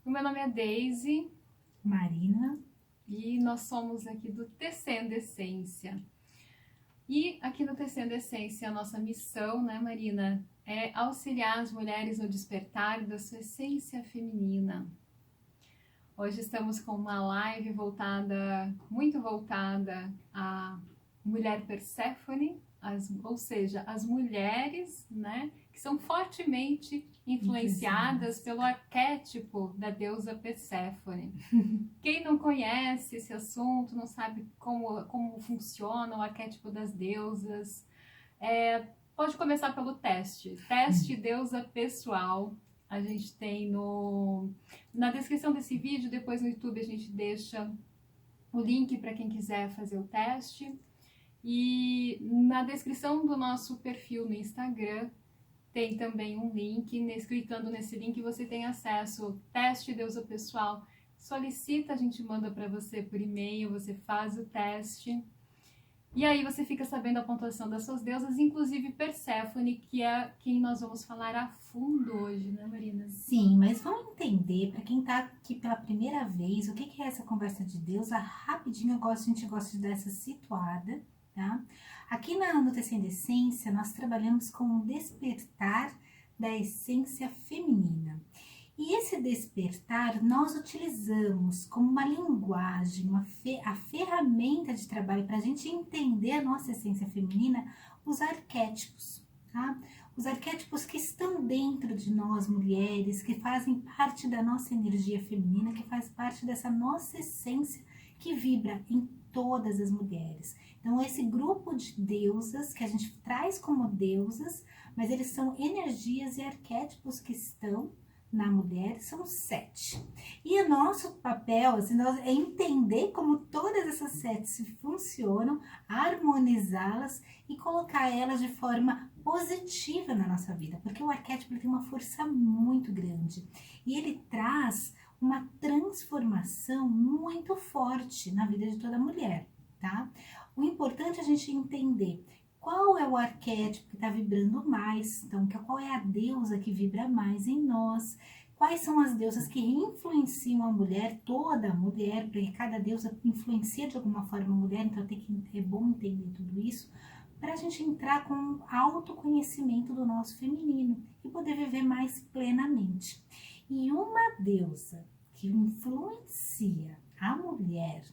O meu nome é Deise Marina. E nós somos aqui do Tecendo Essência. E aqui no Tecendo Essência, a nossa missão, né, Marina, é auxiliar as mulheres no despertar da sua essência feminina. Hoje estamos com uma live muito voltada à mulher Perséfone, ou seja, as mulheres, né, que são fortemente influenciadas pelo arquétipo da deusa Perséfone. Quem não conhece esse assunto, não sabe como funciona o arquétipo das deusas, pode começar pelo teste deusa pessoal. A gente tem na descrição desse vídeo, depois no YouTube a gente deixa o link para quem quiser fazer o teste. E na descrição do nosso perfil no Instagram tem também um link. Clicando nesse link você tem acesso ao teste deusa pessoal. Solicita, a gente manda para você por e-mail, você faz o teste. E aí você fica sabendo a pontuação das suas deusas, inclusive Perséfone, que é quem nós vamos falar a fundo hoje, né, Marina? Sim, mas vamos entender, para quem está aqui pela primeira vez, o que é essa conversa de deusa. Rapidinho, a gente gosta de dar essa situada, tá? Aqui no Tecendo Essência, nós trabalhamos com o despertar da essência feminina. E esse despertar nós utilizamos como uma linguagem, a ferramenta de trabalho para a gente entender a nossa essência feminina, os arquétipos, tá? Os arquétipos que estão dentro de nós, mulheres, que fazem parte da nossa energia feminina, que faz parte dessa nossa essência que vibra em todas as mulheres. Então, esse grupo de deusas que a gente traz como deusas, mas eles são energias e arquétipos que estão na mulher, são 7. E o nosso papel assim, é entender como todas essas 7 funcionam, harmonizá-las e colocar elas de forma positiva na nossa vida, porque o arquétipo tem uma força muito grande e ele traz uma transformação muito forte na vida de toda mulher, tá? O importante é a gente entender qual é o arquétipo que está vibrando mais, então qual é a deusa que vibra mais em nós, quais são as deusas que influenciam a mulher, toda a mulher, porque cada deusa influencia de alguma forma a mulher, então é bom entender tudo isso, para a gente entrar com autoconhecimento do nosso feminino e poder viver mais plenamente. E uma deusa que influencia a mulher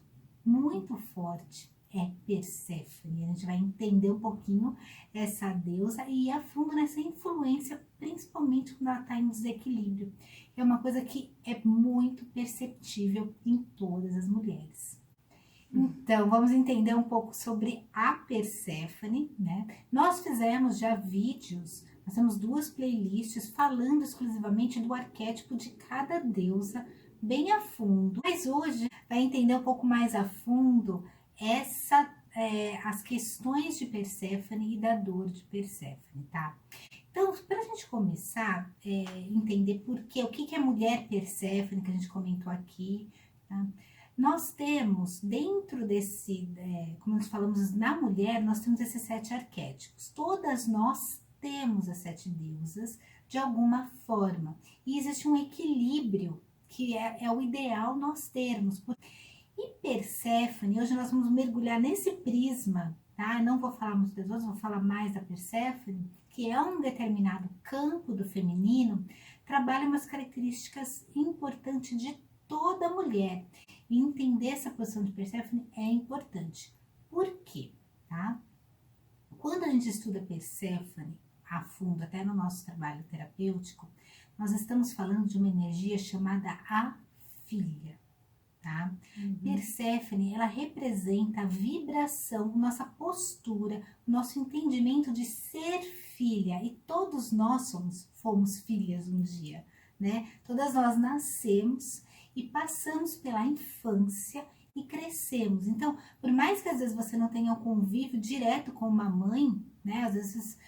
muito forte é Perséfone. A gente vai entender um pouquinho essa deusa e ir a fundo nessa influência, principalmente quando ela está em desequilíbrio. É uma coisa que é muito perceptível em todas as mulheres. Então, vamos entender um pouco sobre a Perséfone, né? Nós fizemos já vídeos, nós temos 2 playlists falando exclusivamente do arquétipo de cada deusa, bem a fundo. Mas hoje vai entender um pouco mais a fundo as questões de Perséfone e da dor de Perséfone, tá? Então, para a gente começar a entender o que é mulher Perséfone, que a gente comentou aqui, tá? Nós temos dentro como nós falamos na mulher, nós temos esses 7 arquétipos. Todas nós temos as 7 deusas de alguma forma. E existe um equilíbrio que é o ideal nós termos. E Perséfone, hoje nós vamos mergulhar nesse prisma, tá? Eu não vou falar muito das outras, vou falar mais da Perséfone, que é um determinado campo do feminino, trabalha umas características importantes de toda mulher. E entender essa posição de Perséfone é importante. Por quê? Tá? Quando a gente estuda Perséfone a fundo, até no nosso trabalho terapêutico, nós estamos falando de uma energia chamada a filha. Tá? Perséfone, ela representa a vibração, nossa postura, nosso entendimento de ser filha. E todos nós fomos filhas um dia, né? Todas nós nascemos e passamos pela infância e crescemos. Então, por mais que às vezes você não tenha um convívio direto com uma mãe, né? Às vezes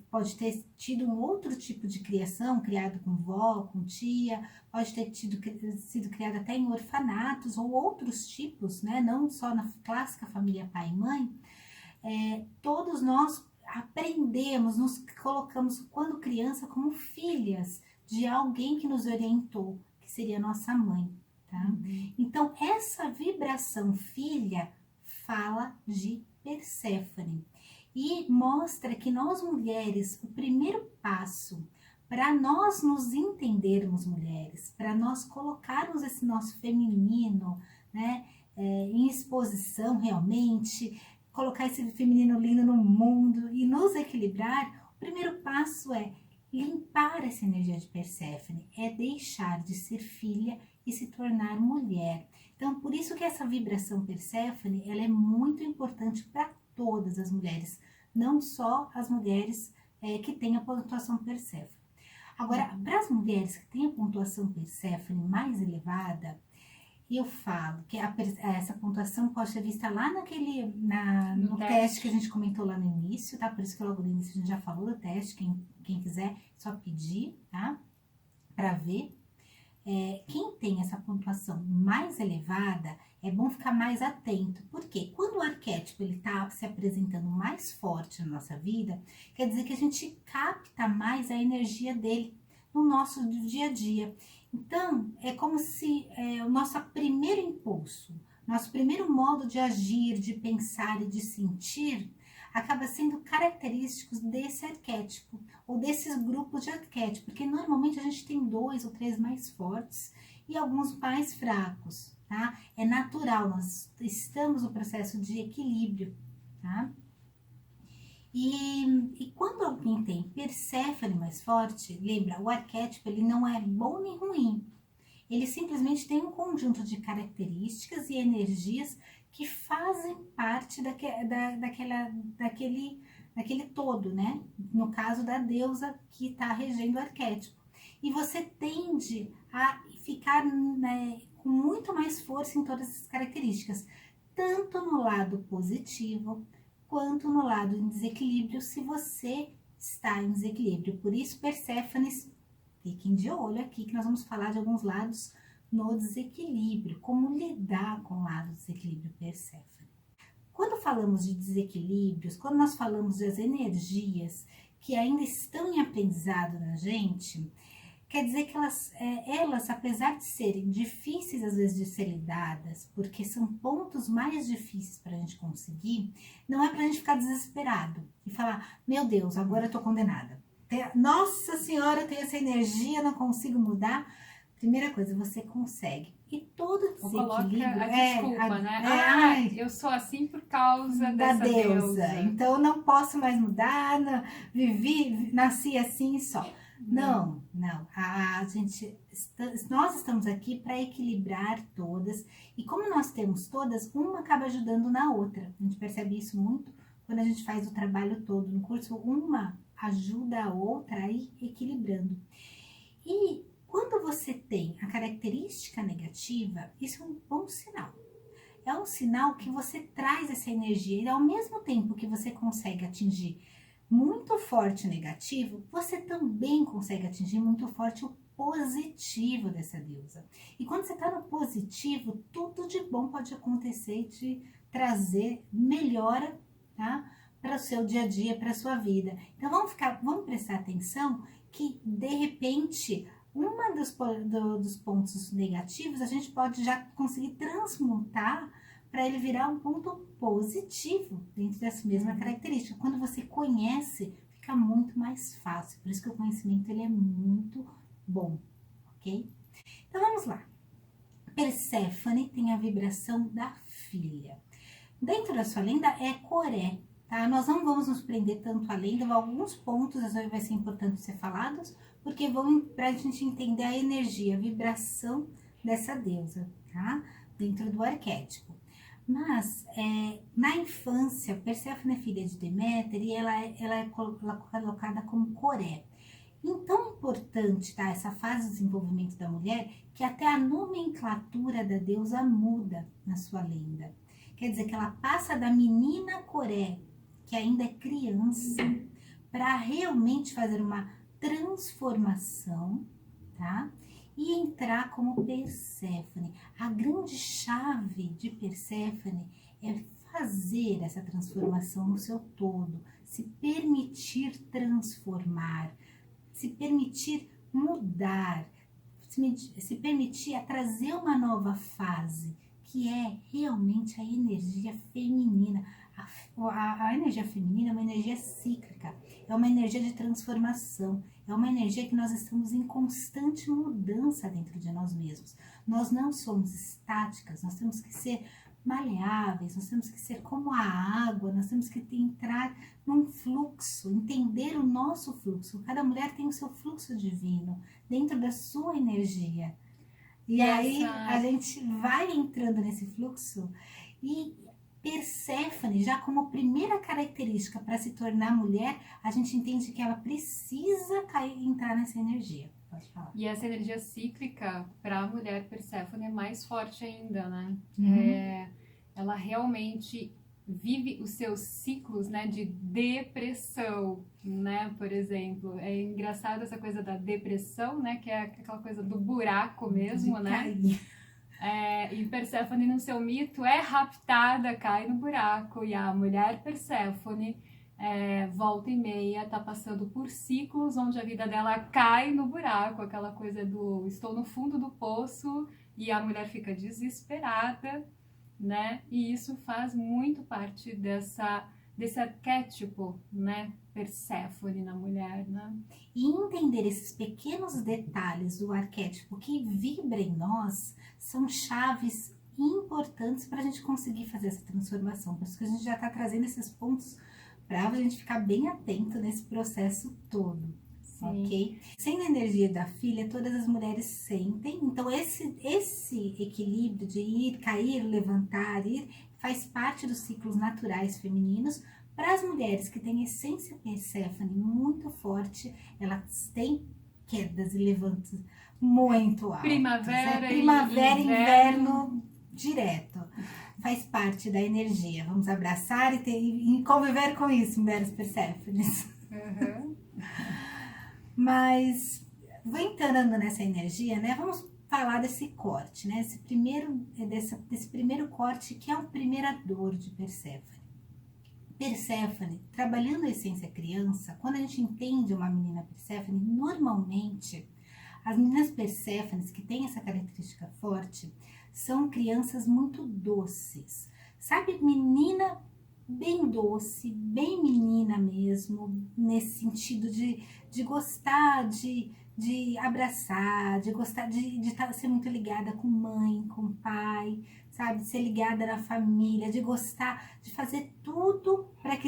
pode ter tido um outro tipo de criação, criado com vó, com tia, pode ter sido criado até em orfanatos ou outros tipos, né? Não só na clássica família pai e mãe. Todos nós aprendemos, nos colocamos quando criança como filhas de alguém que nos orientou, que seria a nossa mãe, tá? Então, essa vibração filha fala de Perséfone e mostra que nós mulheres, o primeiro passo para nós nos entendermos mulheres, para nós colocarmos esse nosso feminino, né, em exposição realmente, colocar esse feminino lindo no mundo e nos equilibrar, o primeiro passo é limpar essa energia de Perséfone, é deixar de ser filha e se tornar mulher. Então, por isso que essa vibração Perséfone, ela é muito importante para todas as mulheres, não só as mulheres que têm a pontuação Perséfone. Agora, para as mulheres que têm a pontuação Perséfone mais elevada, eu falo que essa pontuação pode ser vista lá no teste que a gente comentou lá no início, tá? Por isso que logo no início a gente já falou do teste, quem quiser só pedir, tá? Para ver. Quem tem essa pontuação mais elevada, é bom ficar mais atento, porque quando o arquétipo está se apresentando mais forte na nossa vida, quer dizer que a gente capta mais a energia dele no nosso dia a dia. Então, é como se o nosso primeiro impulso, nosso primeiro modo de agir, de pensar e de sentir, acaba sendo característicos desse arquétipo, ou desses grupos de arquétipo, porque normalmente a gente tem 2 ou 3 mais fortes e alguns mais fracos, tá? É natural, nós estamos no processo de equilíbrio, tá? E quando alguém tem Perséfone mais forte, lembra, o arquétipo ele não é bom nem ruim, ele simplesmente tem um conjunto de características e energias que fazem parte daquele todo, né? No caso da deusa que está regendo o arquétipo. E você tende a ficar, né, com muito mais força em todas essas características, tanto no lado positivo, quanto no lado em desequilíbrio, se você está em desequilíbrio. Por isso, Perséfone, fiquem de olho aqui, que nós vamos falar de alguns lados no desequilíbrio, como lidar com o lado do desequilíbrio Perséfone. Quando falamos de desequilíbrios, quando nós falamos das energias que ainda estão em aprendizado na gente, quer dizer que elas, apesar de serem difíceis às vezes de ser lidadas, porque são pontos mais difíceis para a gente conseguir, não é para a gente ficar desesperado e falar, meu Deus, agora eu tô condenada. Nossa Senhora, eu tenho essa energia, não consigo mudar. Primeira coisa, você consegue. E todo desequilíbrio... Coloca a desculpa, né? Eu sou assim por causa da dessa deusa. Então, eu não posso mais mudar, nasci assim e só. Não. Nós estamos aqui para equilibrar todas. E como nós temos todas, uma acaba ajudando na outra. A gente percebe isso muito quando a gente faz o trabalho todo no curso. Uma ajuda a outra a ir equilibrando. E quando você tem a característica negativa, isso é um bom sinal. É um sinal que você traz essa energia e ao mesmo tempo que você consegue atingir muito forte o negativo, você também consegue atingir muito forte o positivo dessa deusa. E quando você está no positivo, tudo de bom pode acontecer e te trazer melhora, tá? Para o seu dia a dia, para a sua vida. Então vamos prestar atenção que de repente uma dos pontos negativos a gente pode já conseguir transmutar para ele virar um ponto positivo dentro dessa mesma característica. Quando você conhece, fica muito mais fácil. Por isso que o conhecimento ele é muito bom, ok? Então vamos lá. Perséfone tem a vibração da filha. Dentro da sua lenda é Coré, tá? Nós não vamos nos prender tanto à lenda, alguns pontos vai ser importante ser falados, porque vão para a gente entender a energia, a vibração dessa deusa, tá? Dentro do arquétipo. Mas, na infância, Perséfone é filha de Deméter e ela é colocada como Coré. Então, é importante, tá, essa fase de desenvolvimento da mulher, que até a nomenclatura da deusa muda na sua lenda. Quer dizer que ela passa da menina Coré, que ainda é criança, para realmente fazer uma transformação, tá? E entrar como Perséfone. A grande chave de Perséfone é fazer essa transformação no seu todo, se permitir transformar, se permitir mudar, se permitir a trazer uma nova fase, que é realmente a energia feminina. A energia feminina é uma energia cíclica, é uma energia de transformação, é uma energia que nós estamos em constante mudança dentro de nós mesmos. Nós não somos estáticas, nós temos que ser maleáveis, nós temos que ser como a água, nós temos que entrar num fluxo, entender o nosso fluxo. Cada mulher tem o seu fluxo divino dentro da sua energia. E aí a gente vai entrando nesse fluxo e Perséfone, já como primeira característica para se tornar mulher, a gente entende que ela precisa entrar nessa energia. Pode falar. E essa energia cíclica para a mulher Perséfone é mais forte ainda, né? Ela realmente vive os seus ciclos, né, de depressão, né, por exemplo. É engraçado essa coisa da depressão, né, que é aquela coisa do buraco mesmo, né? E Perséfone no seu mito é raptada, cai no buraco, e a mulher Perséfone volta e meia tá passando por ciclos onde a vida dela cai no buraco, aquela coisa do estou no fundo do poço, e a mulher fica desesperada, né? E isso faz muito parte desse arquétipo, né? Perséfone na mulher, né? E entender esses pequenos detalhes do arquétipo que vibra em nós são chaves importantes para a gente conseguir fazer essa transformação. Por isso que a gente já está trazendo esses pontos para a gente ficar bem atento nesse processo todo. Sim. Ok? Sendo a energia da filha, todas as mulheres sentem. Então, esse equilíbrio de ir, cair, levantar, faz parte dos ciclos naturais femininos. Para as mulheres que têm essência Perséfone muito forte, elas têm quedas e levantos muito altos. Primavera e inverno direto. Faz parte da energia. Vamos abraçar e conviver com isso, mulheres Perséfones. Uhum. Mas, entrando nessa energia, né? Vamos falar desse corte, né? Desse primeiro corte, que é a primeira dor de Perséfone. Perséfone, trabalhando a essência criança, quando a gente entende uma menina Perséfone, normalmente, as meninas Perséfones que têm essa característica forte, são crianças muito doces. Sabe, menina bem doce, bem menina mesmo, nesse sentido de gostar, de abraçar, de gostar de ser muito ligada com mãe, com pai, sabe? De ser ligada na família, de gostar, de fazer tudo para que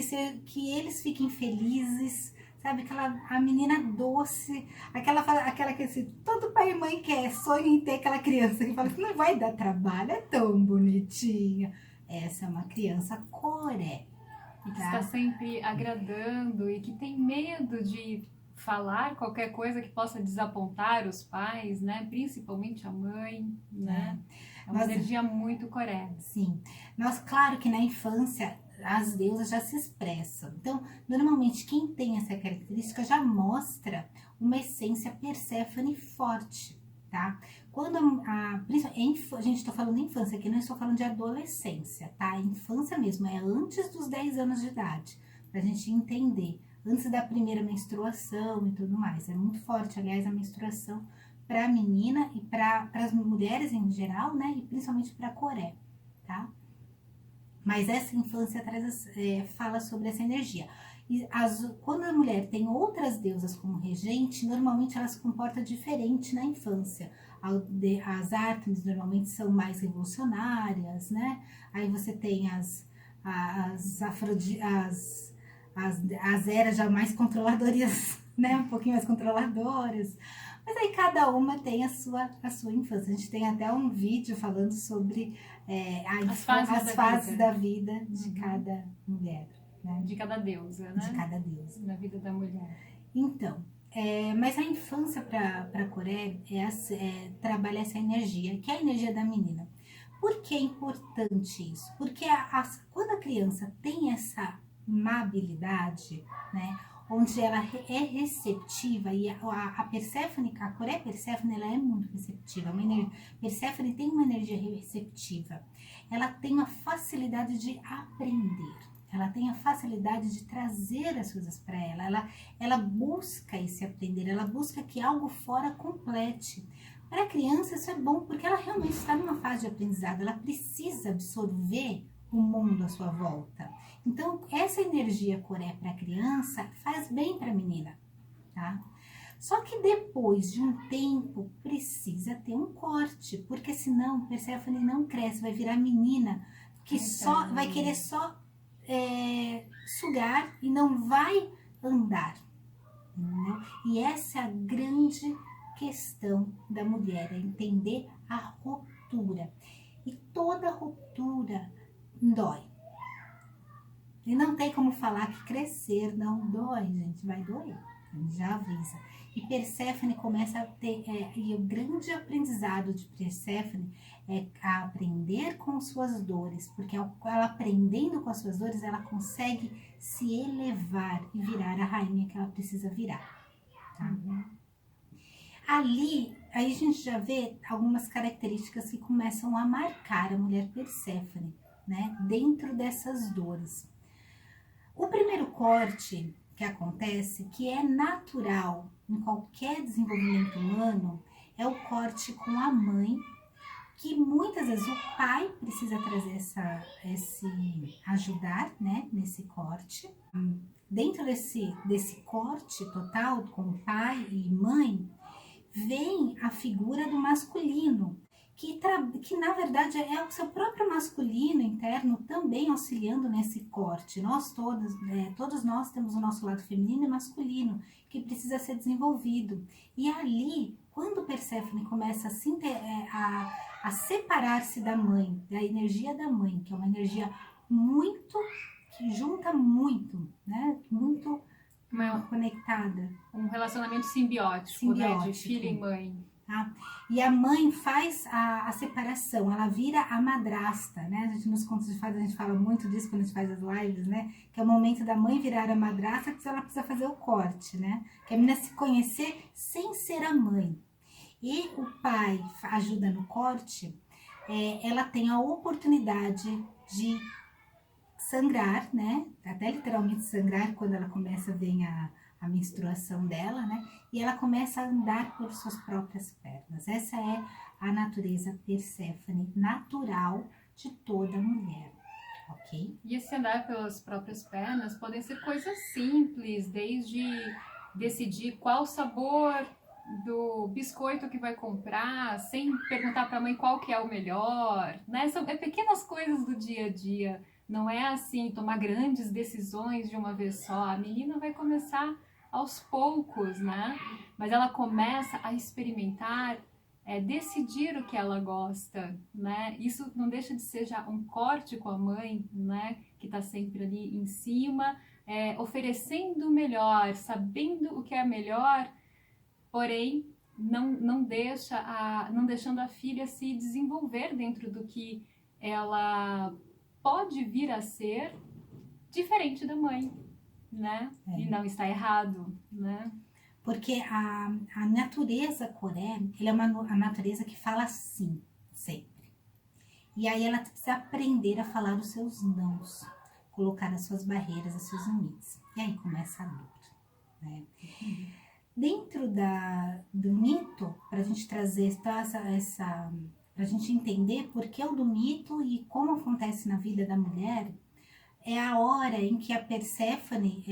eles fiquem felizes, sabe? A menina doce, aquela que assim, todo pai e mãe quer, sonha em ter aquela criança que fala que não vai dar trabalho, é tão bonitinha. Essa é uma criança coré. E que está sempre agradando e que tem medo de falar qualquer coisa que possa desapontar os pais, né? Principalmente a mãe, né? É uma energia muito coré. Sim. Claro que na infância as deusas já se expressam. Então, normalmente quem tem essa característica já mostra uma essência Perséfone forte, tá? Quando a gente está falando de infância aqui, não estou falando de adolescência, tá? A infância mesmo, é antes dos 10 anos de idade, pra gente entender. Antes da primeira menstruação e tudo mais. É muito forte, aliás, a menstruação para a menina e para as mulheres em geral, né? E principalmente para a coré, tá? Mas essa infância fala sobre essa energia. E quando a mulher tem outras deusas como regente, normalmente ela se comporta diferente na infância. As Ártemis normalmente são mais revolucionárias, né? Aí você tem as Eras já mais controladoras, né? Um pouquinho mais controladoras. Mas aí cada uma tem a sua infância. A gente tem até um vídeo falando sobre as fases da vida de cada mulher. Né? De cada deusa, né? De cada deusa. Na vida da mulher. Então, mas a infância para Coré trabalha essa energia, que é a energia da menina. Por que é importante isso? Porque quando a criança tem essa amabilidade, né, onde ela é receptiva, e a Perséfone, a Coré Perséfone, ela é muito receptiva. Perséfone tem uma energia receptiva. Ela tem a facilidade de aprender. Ela tem a facilidade de trazer as coisas para ela. Ela busca esse aprender. Ela busca que algo fora complete. Para a criança isso é bom, porque ela realmente está numa fase de aprendizado, ela precisa absorver o mundo à sua volta. Então, essa energia coré para a criança faz bem para a menina, tá? Só que depois de um tempo precisa ter um corte, porque senão Perséfone não cresce, vai virar menina que só vai querer só sugar e não vai andar, entendeu? E essa é a grande questão da mulher, é entender a ruptura. E toda ruptura dói. E não tem como falar que crescer não dói, gente, vai doer, a gente já avisa. E Perséfone começa a ter, e o grande aprendizado de Perséfone é a aprender com suas dores, porque ela aprendendo com as suas dores, ela consegue se elevar e virar a rainha que ela precisa virar. Tá? Ali, aí a gente já vê algumas características que começam a marcar a mulher Perséfone, né, dentro dessas dores. O primeiro corte que acontece, que é natural em qualquer desenvolvimento humano, é o corte com a mãe, que muitas vezes o pai precisa trazer ajudar, né, nesse corte. Dentro desse corte total com pai e mãe, vem a figura do masculino, que na verdade é o seu próprio masculino interno também auxiliando nesse corte. Nós todos nós temos o nosso lado feminino e masculino que precisa ser desenvolvido. E ali, quando Perséfone começa a separar-se da mãe, da energia da mãe, que é uma energia que junta muito, né? Muito conectada. Um relacionamento simbiótico. Né? De filho e mãe. Tá? E a mãe faz a separação, ela vira a madrasta, né? A gente nos contos de fadas, a gente fala muito disso quando a gente faz as lives, né? Que é o momento da mãe virar a madrasta, que ela precisa fazer o corte, né? Que a menina se conhecer sem ser a mãe. E o pai ajuda no corte, ela tem a oportunidade de sangrar, né? Até literalmente sangrar quando ela começa a ver a menstruação dela, né? E ela começa a andar por suas próprias pernas. Essa é a natureza Perséfone natural de toda mulher, ok? E esse andar pelas próprias pernas podem ser coisas simples, desde decidir qual sabor do biscoito que vai comprar, sem perguntar para a mãe qual que é o melhor, né? São pequenas coisas do dia a dia. Não é assim, tomar grandes decisões de uma vez só. A menina vai começar aos poucos, né? Mas ela começa a experimentar, decidir o que ela gosta, né? Isso não deixa de ser já um corte com a mãe, né? Que tá sempre ali em cima, oferecendo o melhor, sabendo o que é melhor, porém não deixando a filha se desenvolver dentro do que ela pode vir a ser diferente da mãe, né? E não está errado, né? Porque a natureza coré, ela é a natureza que fala sim, sempre. E aí ela precisa aprender a falar os seus nãos, colocar as suas barreiras, os seus limites. E aí começa a dor, né? Dentro do mito, para a gente trazer para a gente entender por que o do mito e como acontece na vida da mulher, é a hora em que a Perséfone,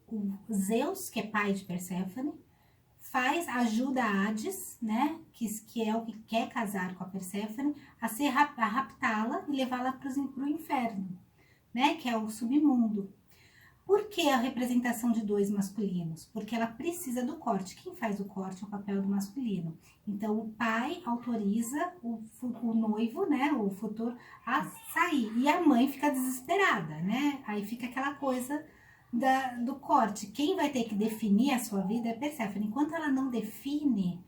o Zeus, que é pai de Perséfone, ajuda a Hades, né, que é o que quer casar com a Perséfone, a raptá-la e levá-la para o inferno, né, que é o submundo. Por que a representação de dois masculinos? Porque ela precisa do corte. Quem faz o corte é o papel do masculino. Então, o pai autoriza o noivo, né, o futuro, a sair. E a mãe fica desesperada, né? Aí fica aquela coisa do corte. Quem vai ter que definir a sua vida é Perséfone. Enquanto ela não define,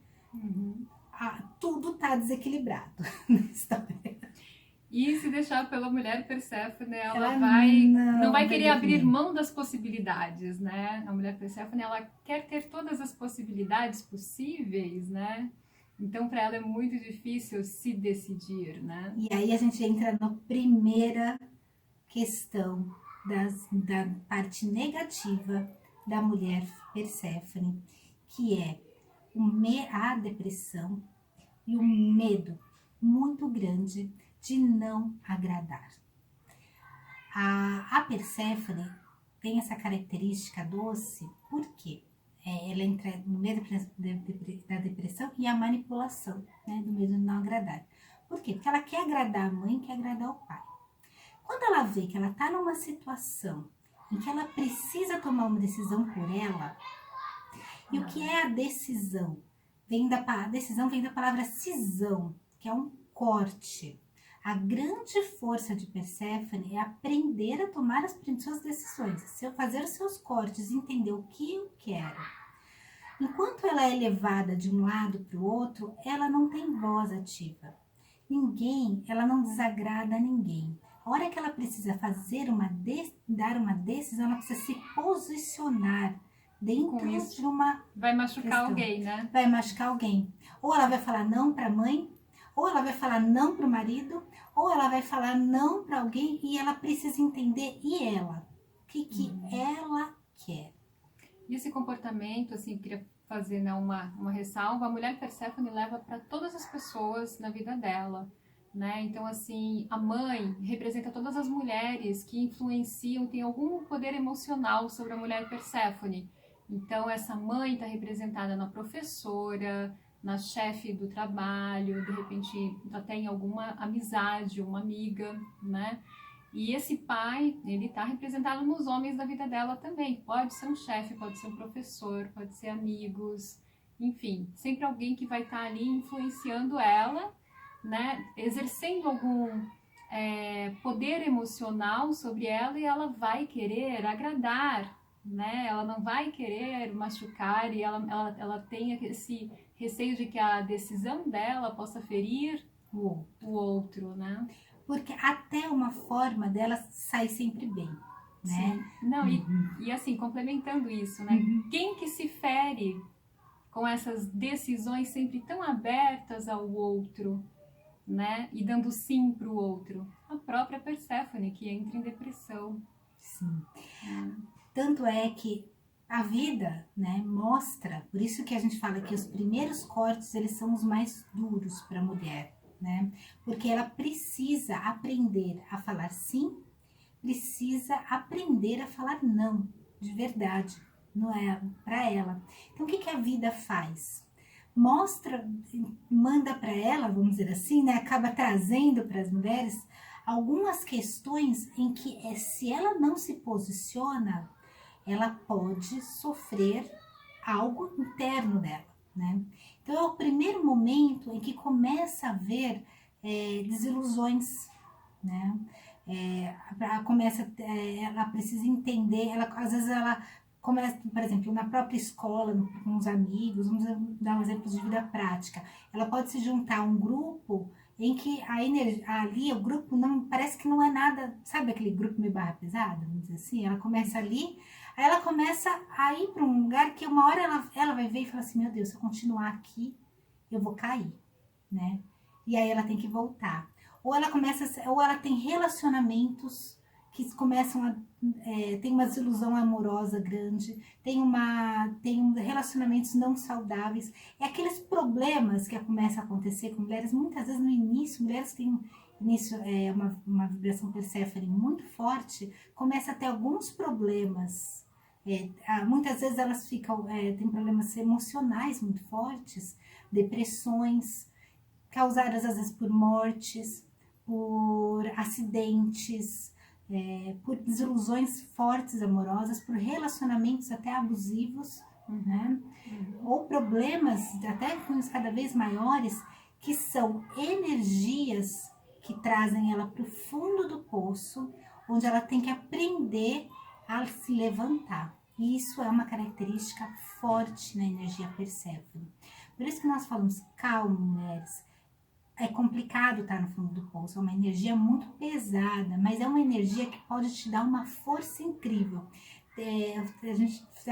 tudo tá desequilibrado na história. E se deixar pela mulher Perséfone, ela não vai querer abrir mão das possibilidades, né? A mulher Perséfone, ela quer ter todas as possibilidades possíveis, né? Então, para ela é muito difícil se decidir, né? E aí a gente entra na primeira questão da parte negativa da mulher Perséfone, que é a depressão e o medo muito grande de não agradar. A Perséfone tem essa característica doce, porque ela entra no medo da depressão e a manipulação, né, do medo de não agradar. Por quê? Porque ela quer agradar a mãe, quer agradar o pai. Quando ela vê que ela está numa situação em que ela precisa tomar uma decisão por ela, e o que é a decisão? A decisão vem da palavra cisão, que é um corte. A grande força de Perséfone é aprender a tomar as suas decisões, fazer os seus cortes, entender o que eu quero. Enquanto ela é levada de um lado para o outro, ela não tem voz ativa. Ela não desagrada a ninguém. A hora que ela precisa dar uma decisão, ela precisa se posicionar dentro de uma vai machucar questão. Alguém, né? Vai machucar alguém. Ou ela vai falar não para a mãe, ou ela vai falar não para o marido, ou ela vai falar não para alguém e ela precisa entender o que ela quer. E esse comportamento, assim, eu queria fazer, né, uma ressalva, a mulher Perséfone leva para todas as pessoas na vida dela, né? Então, assim, a mãe representa todas as mulheres que influenciam, tem algum poder emocional sobre a mulher Perséfone. Então, essa mãe está representada na professora, na chefe do trabalho, de repente até em alguma amizade, uma amiga, né? E esse pai, ele está representado nos homens da vida dela também. Pode ser um chefe, pode ser um professor, pode ser amigos, enfim, sempre alguém que vai estar ali influenciando ela, né? Exercendo algum poder emocional sobre ela e ela vai querer agradar, né? Ela não vai querer machucar e ela tem esse receio de que a decisão dela possa ferir o outro, né? Porque até uma forma dela sair sempre bem, né? Sim. Não, e assim, complementando isso, né? Quem que se fere com essas decisões sempre tão abertas ao outro, né? E dando sim para o outro? A própria Perséfone, que entra em depressão. Sim. Tanto é que a vida, né, mostra, por isso que a gente fala que os primeiros cortes, eles são os mais duros para a mulher, né? Porque ela precisa aprender a falar sim, precisa aprender a falar não, de verdade, não é para ela. Então, o que a vida faz? Manda para ela, vamos dizer assim, né? Acaba trazendo para as mulheres algumas questões em que se ela não se posiciona, ela pode sofrer algo interno dela, né? Então é o primeiro momento em que começa a haver desilusões, né? Ela precisa entender, às vezes ela começa, por exemplo, na própria escola, com os amigos, vamos dar um exemplo de vida prática, ela pode se juntar a um grupo em que a energia, ali o grupo não, parece que não é nada, sabe aquele grupo meio barra pesada, vamos dizer assim, ela começa ali, aí ela começa a ir para um lugar que uma hora ela vai ver e fala assim, meu Deus, se eu continuar aqui, eu vou cair, né? E aí ela tem que voltar. Ou ela tem relacionamentos que começam a tem uma desilusão amorosa grande, tem relacionamentos não saudáveis, é aqueles problemas que começam a acontecer com mulheres, muitas vezes no início, mulheres que têm uma vibração Perséfone muito forte, começa a ter alguns problemas, muitas vezes elas têm problemas emocionais muito fortes, depressões, causadas às vezes por mortes, por acidentes, por desilusões fortes amorosas, por relacionamentos até abusivos, né? Ou problemas até cada vez maiores, que são energias que trazem ela para o fundo do poço, onde ela tem que aprender a se levantar. E isso é uma característica forte na energia Perséfone. Por isso que nós falamos, calma, mulheres. É complicado estar no fundo do poço, é uma energia muito pesada, mas é uma energia que pode te dar uma força incrível. É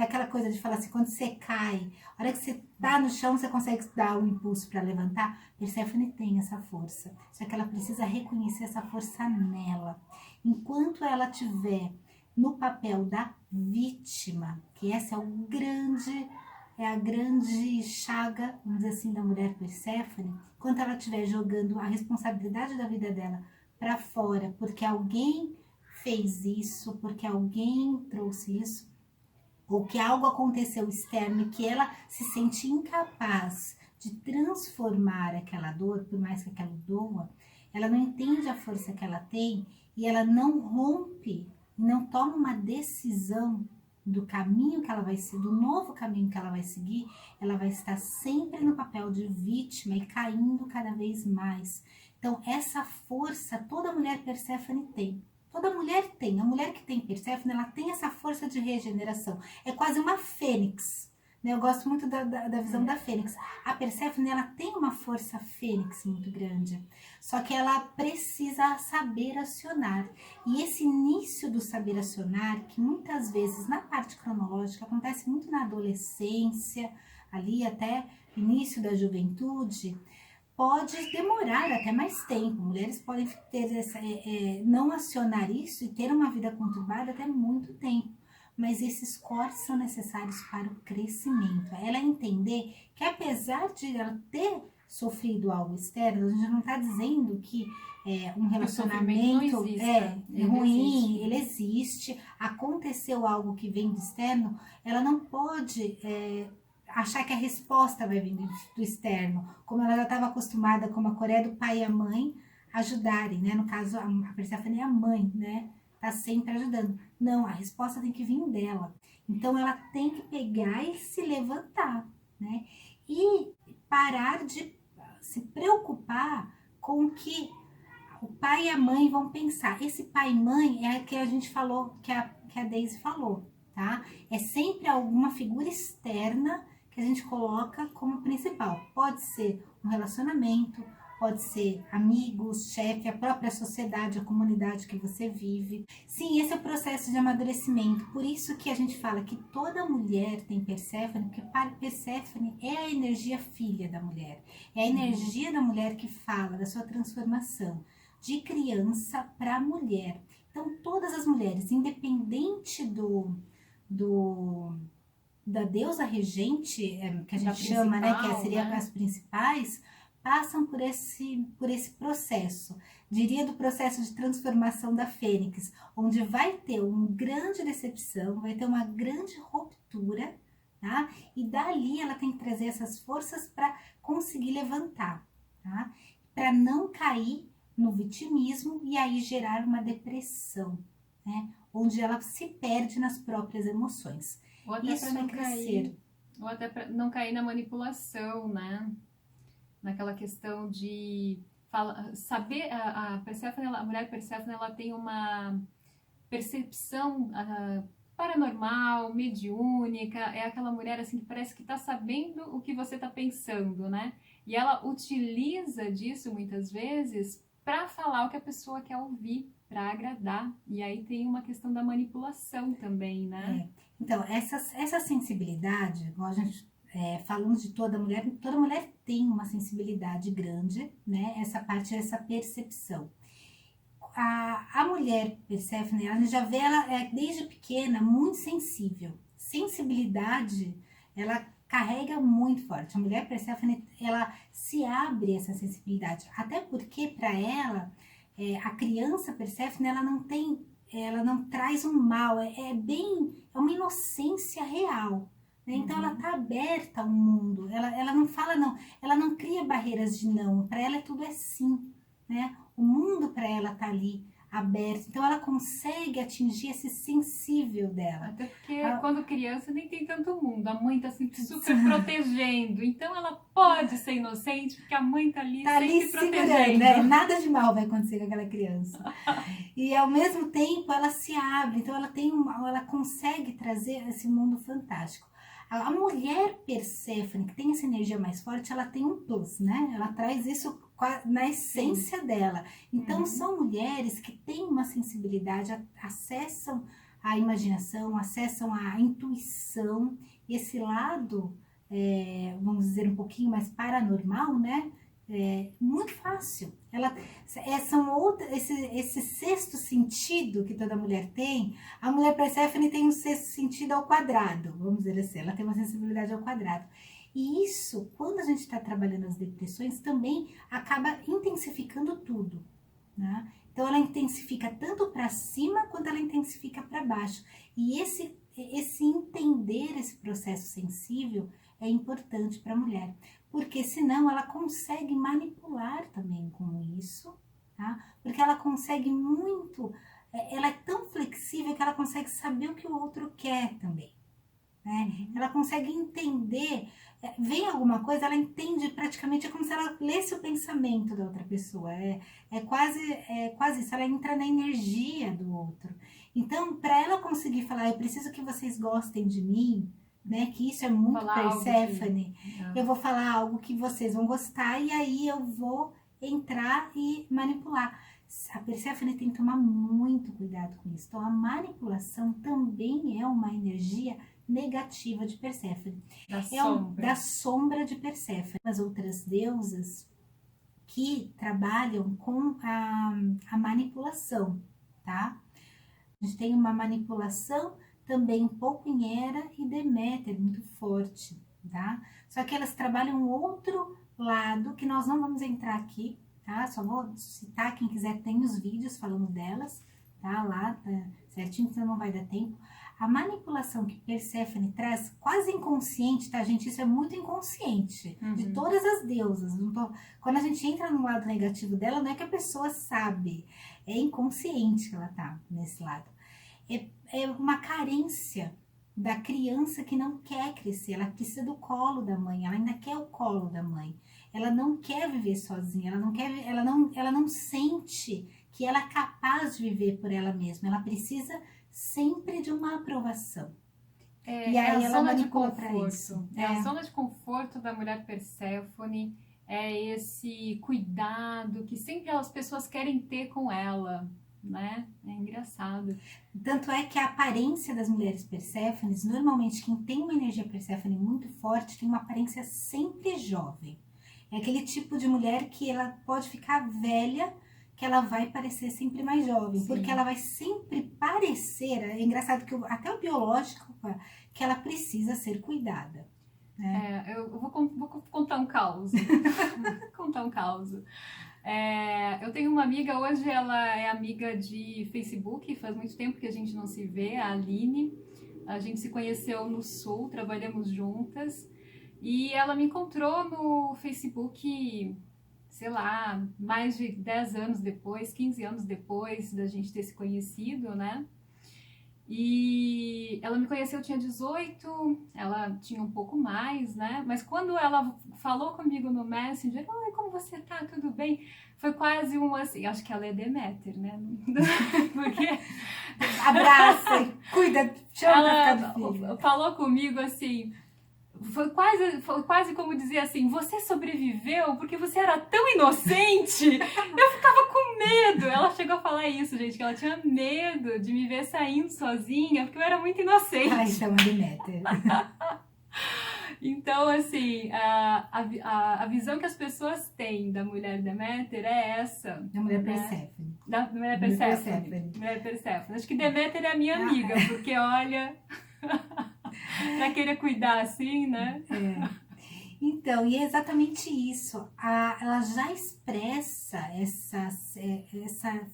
aquela coisa de falar assim, quando você cai, a hora que você tá no chão, você consegue dar um impulso para levantar. Perséfone tem essa força, só que ela precisa reconhecer essa força nela. Enquanto ela tiver no papel da vítima, que esse é o grande é a grande chaga, vamos dizer assim, da mulher Perséfone, quando ela estiver jogando a responsabilidade da vida dela para fora, porque alguém fez isso, porque alguém trouxe isso, ou que algo aconteceu externo e que ela se sente incapaz de transformar aquela dor, por mais que aquela doa, ela não entende a força que ela tem e ela não rompe, não toma uma decisão do caminho que ela vai seguir, do novo caminho que ela vai seguir, ela vai estar sempre no papel de vítima e caindo cada vez mais. Então, essa força toda mulher Perséfone tem. Toda mulher tem. A mulher que tem Perséfone, ela tem essa força de regeneração. É quase uma fênix. Né? Eu gosto muito da visão da fênix. A Perséfone, ela tem uma força fênix muito grande. Só que ela precisa saber acionar. E esse início do saber acionar, que muitas vezes na parte cronológica acontece muito na adolescência, ali até início da juventude, pode demorar até mais tempo. Mulheres podem ter não acionar isso e ter uma vida conturbada até muito tempo. Mas esses cortes são necessários para o crescimento. Ela entender que apesar de ela ter sofrido algo externo, a gente não está dizendo que um relacionamento é ruim, ele existe. Aconteceu algo que vem do externo, ela não pode achar que a resposta vai vir do externo, como ela já estava acostumada, como a Coreia do pai e a mãe ajudarem, né? No caso, a Perséfone é a mãe, né? Tá sempre ajudando. Não, a resposta tem que vir dela. Então, ela tem que pegar e se levantar, né? E parar de se preocupar com o que o pai e a mãe vão pensar. Esse pai e mãe é o que a gente falou, que a Daisy falou, tá? É sempre alguma figura externa que a gente coloca como principal. Pode ser um relacionamento, pode ser amigos, chefe, a própria sociedade, a comunidade que você vive. Sim, esse é o processo de amadurecimento. Por isso que a gente fala que toda mulher tem Perséfone, porque Perséfone é a energia filha da mulher. É a energia da mulher que fala da sua transformação de criança para mulher. Então, todas as mulheres, independente da deusa regente, que a gente chama, né, que seria as principais, passam por esse processo, diria do processo de transformação da fênix, onde vai ter uma grande decepção, vai ter uma grande ruptura, tá? E dali ela tem que trazer essas forças para conseguir levantar, tá? Para não cair no vitimismo e aí gerar uma depressão, né? Onde ela se perde nas próprias emoções. Ou até para não cair, ou até para não cair na manipulação, né? Naquela questão de saber, a Perséfone, a mulher Perséfone, ela tem uma percepção paranormal, mediúnica, é aquela mulher assim que parece que está sabendo o que você está pensando, né? E ela utiliza disso muitas vezes para falar o que a pessoa quer ouvir, para agradar. E aí tem uma questão da manipulação também, né? Então, essa sensibilidade, igual a gente falamos de toda mulher tem uma sensibilidade grande, né? Essa parte, essa percepção. A mulher Perséfone, a gente já vê ela desde pequena muito sensível. Sensibilidade, ela carrega muito forte. A mulher Perséfone, ela se abre essa sensibilidade. Até porque, para ela, a criança Perséfone, ela não traz um mal. É uma inocência real. Né? Então, ela está aberta ao mundo. Ela não fala não. Ela não cria barreiras de não. Para ela, tudo é sim. Né? O mundo para ela tá ali aberto, então ela consegue atingir esse sensível dela. Até porque quando criança nem tem tanto mundo, a mãe tá sempre super protegendo, então ela pode ser inocente porque a mãe tá ali sempre protegendo. Né? Nada de mal vai acontecer com aquela criança. E ao mesmo tempo ela se abre, então ela consegue trazer esse mundo fantástico. A mulher Perséfone, que tem essa energia mais forte, ela tem um plus, né? Ela traz isso na essência dela. Então, são mulheres que têm uma sensibilidade, acessam a imaginação, acessam a intuição, esse lado, vamos dizer, um pouquinho mais paranormal, né? Muito fácil. Esse sexto sentido que toda mulher tem, a mulher Perséfone tem um sexto sentido ao quadrado, vamos dizer assim, ela tem uma sensibilidade ao quadrado. E isso, quando a gente está trabalhando as depressões, também acaba intensificando tudo, né? Então ela intensifica tanto para cima quanto ela intensifica para baixo. E esse entender esse processo sensível é importante para a mulher, porque senão ela consegue manipular também com isso, tá? Porque ela consegue muito, ela é tão flexível que ela consegue saber o que o outro quer também, né? Ela consegue entender, vem alguma coisa, ela entende praticamente, é como se ela lesse o pensamento da outra pessoa, é quase isso, ela entra na energia do outro. Então, para ela conseguir falar, eu preciso que vocês gostem de mim, né, que isso é muito Perséfone, eu vou falar algo que vocês vão gostar e aí eu vou entrar e manipular. A Perséfone tem que tomar muito cuidado com isso. Então, a manipulação também é uma energia negativa de Perséfone. Da sombra de Perséfone. As outras deusas que trabalham com a manipulação, tá? A gente tem uma manipulação também um pouco em Hera e Deméter, muito forte, tá? Só que elas trabalham um outro lado, que nós não vamos entrar aqui, tá? Só vou citar, quem quiser tem os vídeos falando delas, tá? Lá, tá certinho, então não vai dar tempo. A manipulação que Perséfone traz, quase inconsciente, tá, gente? Isso é muito inconsciente, de todas as deusas. Quando a gente entra no lado negativo dela, não é que a pessoa sabe, é inconsciente que ela tá nesse lado. É uma carência da criança que não quer crescer, ela precisa do colo da mãe, ela ainda quer o colo da mãe, ela não quer viver sozinha, ela não sente que ela é capaz de viver por ela mesma, ela precisa sempre de uma aprovação. E aí ela manipula para isso. A zona de conforto da mulher Perséfone é esse cuidado que sempre as pessoas querem ter com ela, né? É engraçado. Tanto é que a aparência das mulheres Perséfones, normalmente quem tem uma energia Perséfone muito forte, tem uma aparência sempre jovem. É aquele tipo de mulher que ela pode ficar velha, que ela vai parecer sempre mais jovem. Sim. Porque ela vai sempre parecer, é engraçado que até o biológico, que ela precisa ser cuidada. Né? Eu vou contar um caos. Contar um caos. Eu tenho uma amiga, hoje ela é amiga de Facebook, faz muito tempo que a gente não se vê, a Aline. A gente se conheceu no Sul, trabalhamos juntas. E ela me encontrou no Facebook, sei lá, mais de 10 anos depois, 15 anos depois da gente ter se conhecido, né? E ela me conheceu, eu tinha 18, ela tinha um pouco mais, né? Mas quando ela falou comigo no Messenger, oi, como você tá? Tudo bem? Foi quase um assim, acho que ela é Deméter, né? Porque... Abraça, cuida, chama ela falou comigo assim... Foi quase como dizer assim, você sobreviveu porque você era tão inocente, eu ficava com medo. Ela chegou a falar isso, gente, que ela tinha medo de me ver saindo sozinha, porque eu era muito inocente. Ai, então é Deméter. Então, assim, a visão que as pessoas têm da mulher Deméter é essa. Da mulher Perséfone. Da mulher Perséfone. Acho que Deméter é a minha amiga, porque olha... Pra querer cuidar assim, né? Então, e é exatamente isso. Ela já expressa essa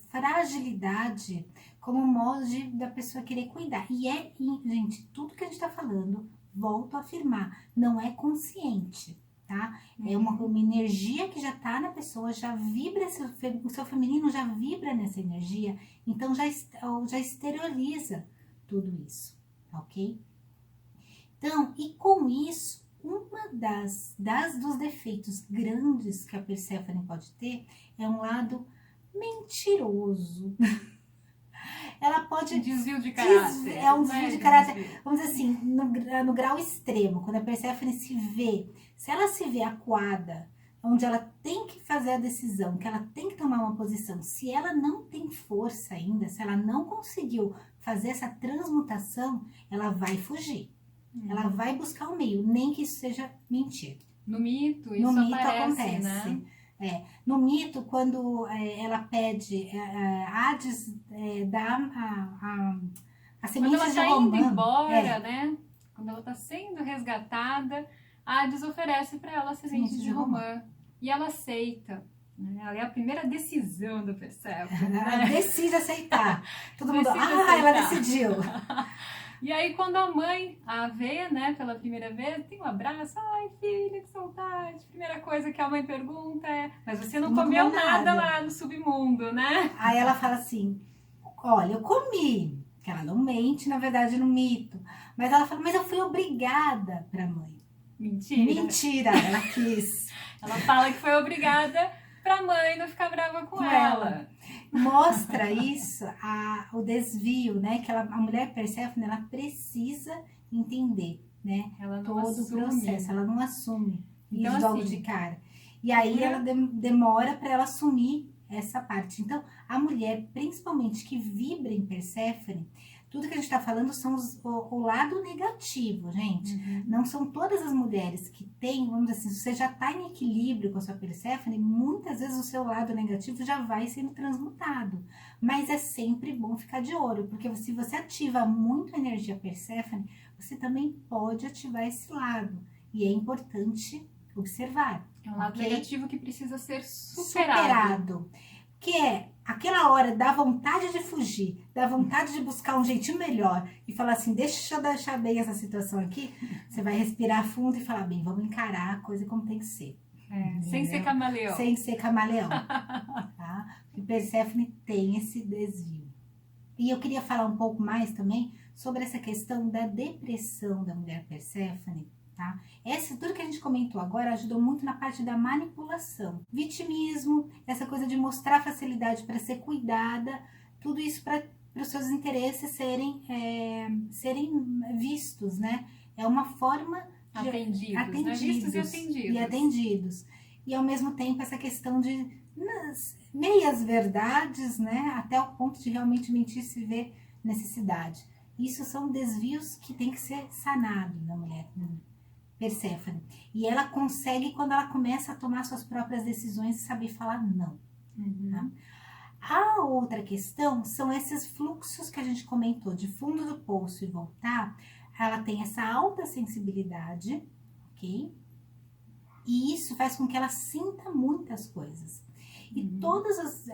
fragilidade como modo da pessoa querer cuidar. E gente, tudo que a gente tá falando, volto a afirmar, não é consciente, tá? É uma energia que já tá na pessoa, já vibra, o seu feminino já vibra nessa energia, então já exterioriza tudo isso, ok? Então, e com isso, uma dos defeitos grandes que a Perséfone pode ter é um lado mentiroso. Ela pode... Desvio de caráter. É um desvio de caráter, vamos dizer assim, no grau extremo, quando a Perséfone se ela se vê acuada, onde ela tem que fazer a decisão, que ela tem que tomar uma posição, se ela não tem força ainda, se ela não conseguiu fazer essa transmutação, ela vai fugir. Ela vai buscar o meio, nem que isso seja mentira. No mito, isso aparece, acontece. Né? No mito, quando ela pede, Hades dá a Quando semente ela de tá indo Romã. embora, né? Quando ela tá sendo resgatada, Hades oferece para ela a semente de romã. E ela aceita. Né? Ela é a primeira decisão do Perséfone, né? Decide aceitar. Todo mundo, Decide ela aceitar. decidiu. E aí, quando a mãe a vê, né, pela primeira vez, tem um abraço. Ai, filha, que saudade. Primeira coisa que a mãe pergunta é: mas você não comeu nada lá no submundo, né? Aí ela fala assim: olha, eu comi. Que ela não mente, na verdade, no mito. Mas ela fala: mas eu fui obrigada pra mãe. Mentira, ela quis. Ela fala que foi obrigada pra mãe não ficar brava com ela. Mostra isso, o desvio, né? Que a mulher Perséfone, ela precisa entender, né? Ela não todo assume. o processo, ela não assume então, isso logo assim, de cara. E aí ela demora para ela assumir essa parte. Então, a mulher, principalmente que vibra em Perséfone, tudo que a gente está falando são o lado negativo, gente. Não são todas as mulheres que têm, vamos dizer assim, se você já está em equilíbrio com a sua Perséfone, muitas vezes o seu lado negativo já vai sendo transmutado. Mas é sempre bom ficar de olho, porque se você ativa muito a energia Perséfone, você também pode ativar esse lado. E é importante observar. É um lado negativo que precisa ser superado. Que é aquela hora da vontade de fugir, da vontade de buscar um jeitinho melhor e falar assim, deixa eu deixar bem essa situação aqui. Você vai respirar fundo e falar, bem, vamos encarar a coisa como tem que ser. Sem ser camaleão. Sem ser camaleão. Tá? E Perséfone tem esse desvio. E eu queria falar um pouco mais também sobre essa questão da depressão da mulher Perséfone. Tá? Tudo que a gente comentou agora ajudou muito na parte da manipulação, vitimismo, essa coisa de mostrar facilidade para ser cuidada, tudo isso para os seus interesses serem vistos, né? É uma forma de atendidos, né? Vistos e atendidos. E ao mesmo tempo essa questão de meias verdades, né? Até o ponto de realmente mentir se ver necessidade. Isso são desvios que tem que ser sanado na mulher Perséfone. E ela consegue quando ela começa a tomar suas próprias decisões e saber falar não. Tá? A outra questão são esses fluxos que a gente comentou, de fundo do poço e voltar. Ela tem essa alta sensibilidade, ok? E isso faz com que ela sinta muitas coisas. E todas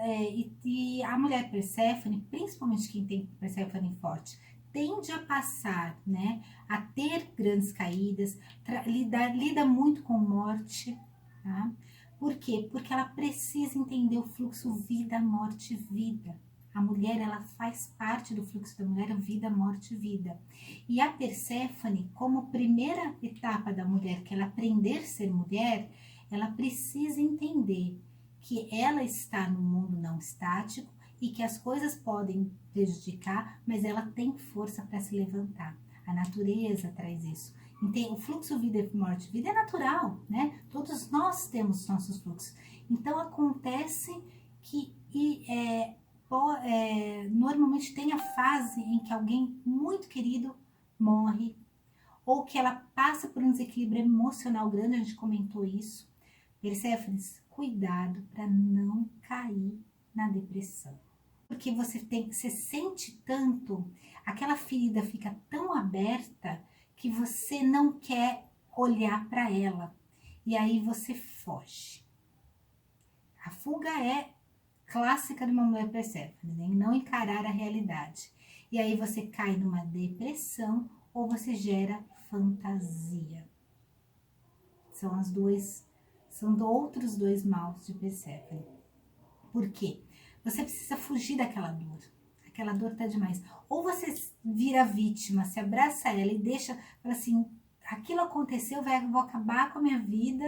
e a mulher Perséfone, principalmente quem tem Perséfone forte, tende a passar, né, a ter grandes caídas, lida muito com morte, tá? Por quê? Porque ela precisa entender o fluxo vida, morte, vida. A mulher, ela faz parte do fluxo da mulher, vida, morte, vida. E a Perséfone, como primeira etapa da mulher, que ela aprender a ser mulher, ela precisa entender que ela está no mundo não estático, e que as coisas podem prejudicar, mas ela tem força para se levantar. A natureza traz isso. Então, o fluxo vida, morte, vida é natural, né? Todos nós temos nossos fluxos. Então, acontece que normalmente tem a fase em que alguém muito querido morre, ou que ela passa por um desequilíbrio emocional grande, a gente comentou isso. Perséfone, cuidado para não cair na depressão. Porque você sente tanto, aquela ferida fica tão aberta que você não quer olhar para ela. E aí você foge. A fuga é clássica de uma mulher Perséfone, né? Não encarar a realidade. E aí você cai numa depressão ou você gera fantasia. São outros dois maus de Perséfone. Por quê? Você precisa fugir daquela dor. Aquela dor tá demais. Ou você vira vítima, se abraça ela e deixa, fala assim, aquilo aconteceu, vou acabar com a minha vida.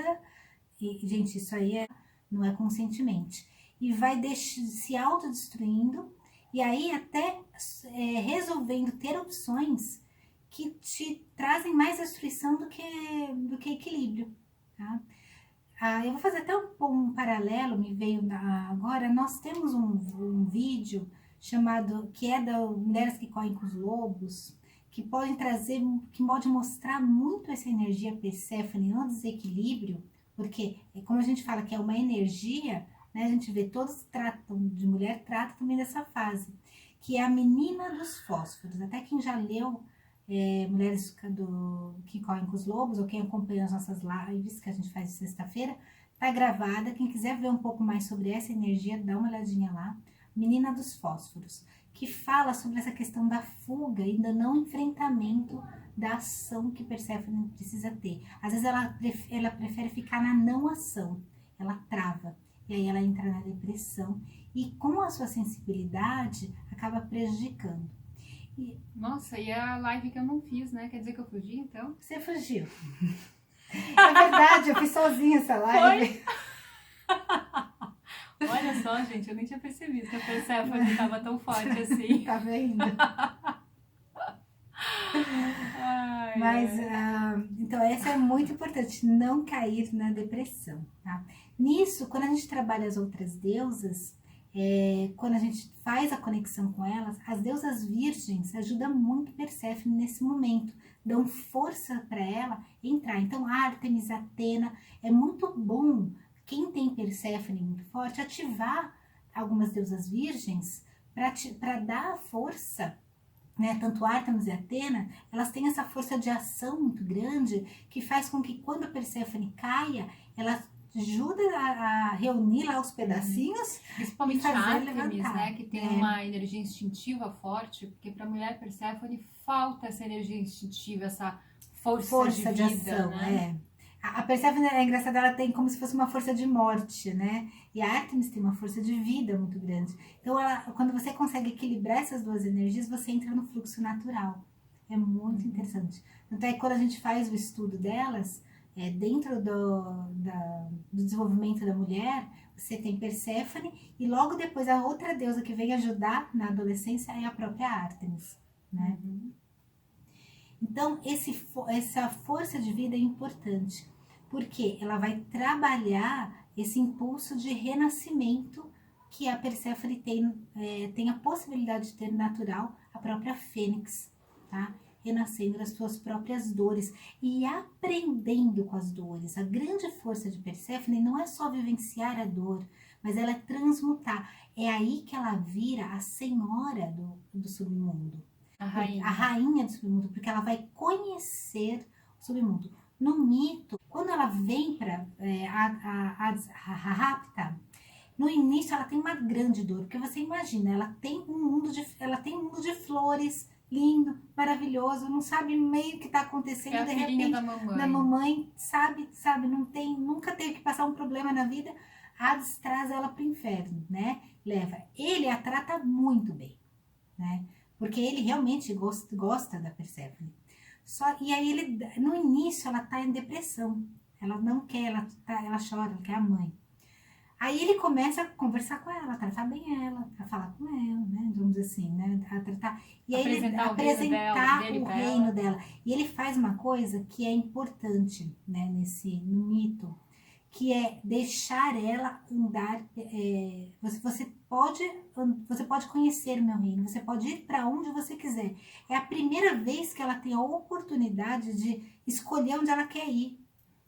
E, gente, isso aí não é conscientemente. E vai se autodestruindo. E aí até resolvendo ter opções que te trazem mais destruição do que equilíbrio. Tá? Eu vou fazer até um paralelo, me veio agora. Nós temos um vídeo chamado, que é da Mulheres que Correm com os Lobos, que pode mostrar muito essa energia Perséfone no desequilíbrio. Porque, como a gente fala que é uma energia, né, a gente vê todos tratam de mulher, trata também dessa fase, que é a menina dos fósforos. Até quem já leu Mulheres que Correm com os Lobos, ou quem acompanha as nossas lives que a gente faz de sexta-feira, tá gravada. Quem quiser ver um pouco mais sobre essa energia, dá uma olhadinha lá. Menina dos Fósforos, que fala sobre essa questão da fuga e do não enfrentamento da ação que Perséfone precisa ter. Às vezes ela prefere ficar na não ação, ela trava, e aí ela entra na depressão, e com a sua sensibilidade, acaba prejudicando. Nossa, e a live que eu não fiz, né? Quer dizer que eu fugi, então? Você fugiu. É verdade, eu fiz sozinha essa live. Olha só, gente, eu nem tinha percebido que a Perséfone estava tão forte assim. Tá vendo? Ai, Mas, ai. então, essa é muito importante, não cair na depressão, tá? Nisso, quando a gente trabalha as outras deusas, quando a gente faz a conexão com elas, as deusas virgens ajudam muito Perséfone nesse momento, dão força para ela entrar. Então, Ártemis, Atena, é muito bom, quem tem Perséfone muito forte, ativar algumas deusas virgens para dar força, né? Tanto Ártemis e Atena, elas têm essa força de ação muito grande que faz com que quando a Perséfone caia, ela ajuda a reunir lá os pedacinhos. Principalmente e fazer Ártemis, levantar. né? Que tem uma energia instintiva forte, porque para a mulher Perséfone falta essa energia instintiva, essa força de vida, ação, né? A Perséfone é engraçada, ela tem como se fosse uma força de morte, né? E a Ártemis tem uma força de vida muito grande. Então, quando você consegue equilibrar essas duas energias, você entra no fluxo natural. É muito interessante. Tanto é que quando a gente faz o estudo delas, dentro do desenvolvimento da mulher, você tem Perséfone e logo depois a outra deusa que vem ajudar na adolescência é a própria Ártemis, né? Então, essa força de vida é importante, porque ela vai trabalhar esse impulso de renascimento que a Perséfone tem a possibilidade de ter natural, a própria Fênix, tá? Renascendo das suas próprias dores e aprendendo com as dores. A grande força de Perséfone não é só vivenciar a dor, mas ela é transmutar. É aí que ela vira a senhora do submundo. A rainha. A rainha do submundo, porque ela vai conhecer o submundo. No mito, quando ela vem para a Rapta, no início ela tem uma grande dor, porque você imagina, ela tem um mundo de flores, lindo, maravilhoso, não sabe meio que está acontecendo, É a de filhinha repente, da mamãe. sabe, nunca teve que passar um problema na vida, Hades traz ela para o inferno, né? Ele a trata muito bem, né? Porque ele realmente gosta da Perséfone. E aí no início ela tá em depressão. Ela não quer, ela chora, ela quer a mãe. Aí ele começa a conversar com ela, a tratar bem ela, a falar com ela, né? Vamos dizer assim, né? A tratar. E aí ele apresentar o reino dela. E ele faz uma coisa que é importante, né? No mito, que é deixar ela andar. Você pode conhecer o meu reino, você pode ir para onde você quiser. É a primeira vez que ela tem a oportunidade de escolher onde ela quer ir,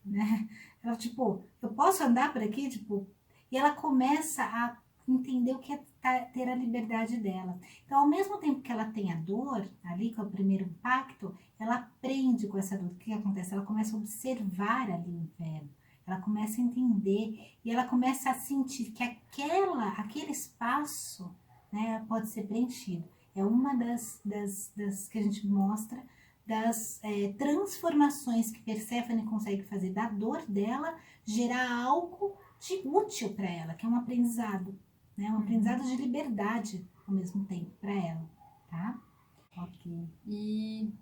né? Ela, tipo, eu posso andar por aqui, tipo, e ela começa a entender o que é ter a liberdade dela. Então, ao mesmo tempo que ela tem a dor, ali, com o primeiro impacto, ela aprende com essa dor. O que acontece? Ela começa a observar ali o inferno. Ela começa a entender e ela começa a sentir que aquele espaço, né, pode ser preenchido. É uma das que a gente mostra das transformações que Perséfone consegue fazer da dor dela, gerar algo de útil para ela, que é um aprendizado, né? Um aprendizado de liberdade ao mesmo tempo para ela, tá? Ok. E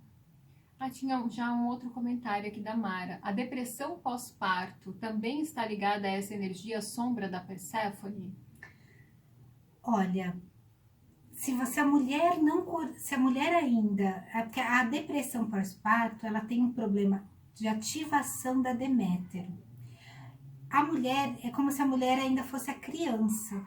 tinha já um outro comentário aqui da Mara. A depressão pós-parto também está ligada a essa energia sombra da Perséfone? Olha, se a mulher ainda, porque a depressão pós-parto, ela tem um problema de ativação da Deméter. A mulher, é como se a mulher ainda fosse a criança.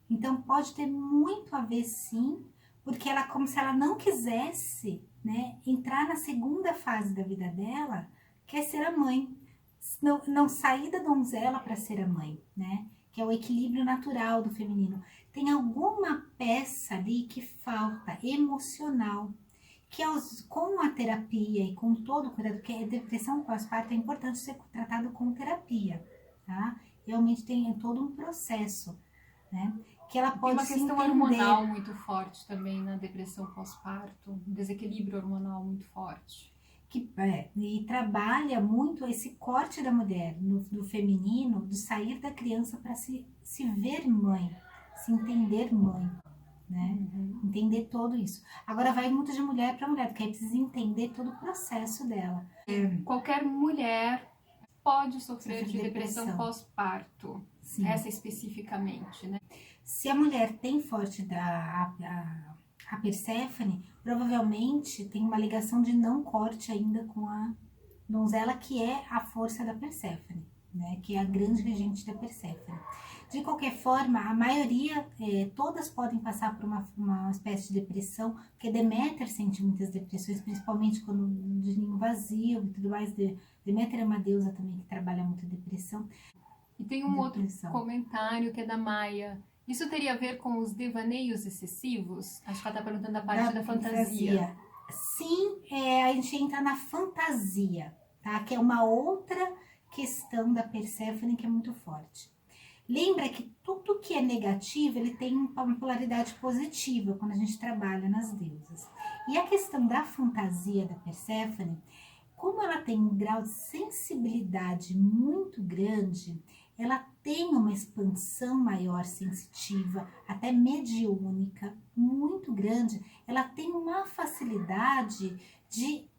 Então pode ter muito a ver, sim, porque ela, como se ela não quisesse, né, entrar na segunda fase da vida dela, quer ser a mãe. não sair da donzela para ser a mãe, né? Que é o equilíbrio natural do feminino. Tem alguma peça ali que falta, emocional, que com a terapia e com todo o cuidado, porque a depressão pós-parto é importante ser tratado com terapia, tá? Realmente tem todo um processo, né? Que ela Tem pode uma se questão entender. hormonal muito forte também na depressão pós-parto, um desequilíbrio hormonal muito forte. E trabalha muito esse corte da mulher, do feminino, de sair da criança para se ver mãe, se entender mãe, né? Entender todo isso. Agora vai muito de mulher para mulher, porque aí precisa entender todo o processo dela. Qualquer mulher pode sofrer Sofre de depressão depressão. pós-parto, Sim. essa especificamente, né? Se a mulher tem forte a Perséfone, provavelmente tem uma ligação de não corte ainda com a donzela, que é a força da Perséfone, né? Que é a grande regente da Perséfone. De qualquer forma, a maioria, todas podem passar por uma espécie de depressão, porque Deméter sente muitas depressões, principalmente quando de ninho vazio e tudo mais. Deméter é uma deusa também que trabalha muito a depressão. E tem um outro comentário que é da Maia. Isso teria a ver com os devaneios excessivos? Acho que ela está perguntando a parte da fantasia. Sim, a gente entra na fantasia, tá? Que é uma outra questão da Perséfone que é muito forte. Lembra que tudo que é negativo, ele tem uma polaridade positiva quando a gente trabalha nas deusas. E a questão da fantasia da Perséfone, como ela tem um grau de sensibilidade muito grande, ela tem uma expansão maior sensitiva, até mediúnica, muito grande. Ela tem uma facilidade de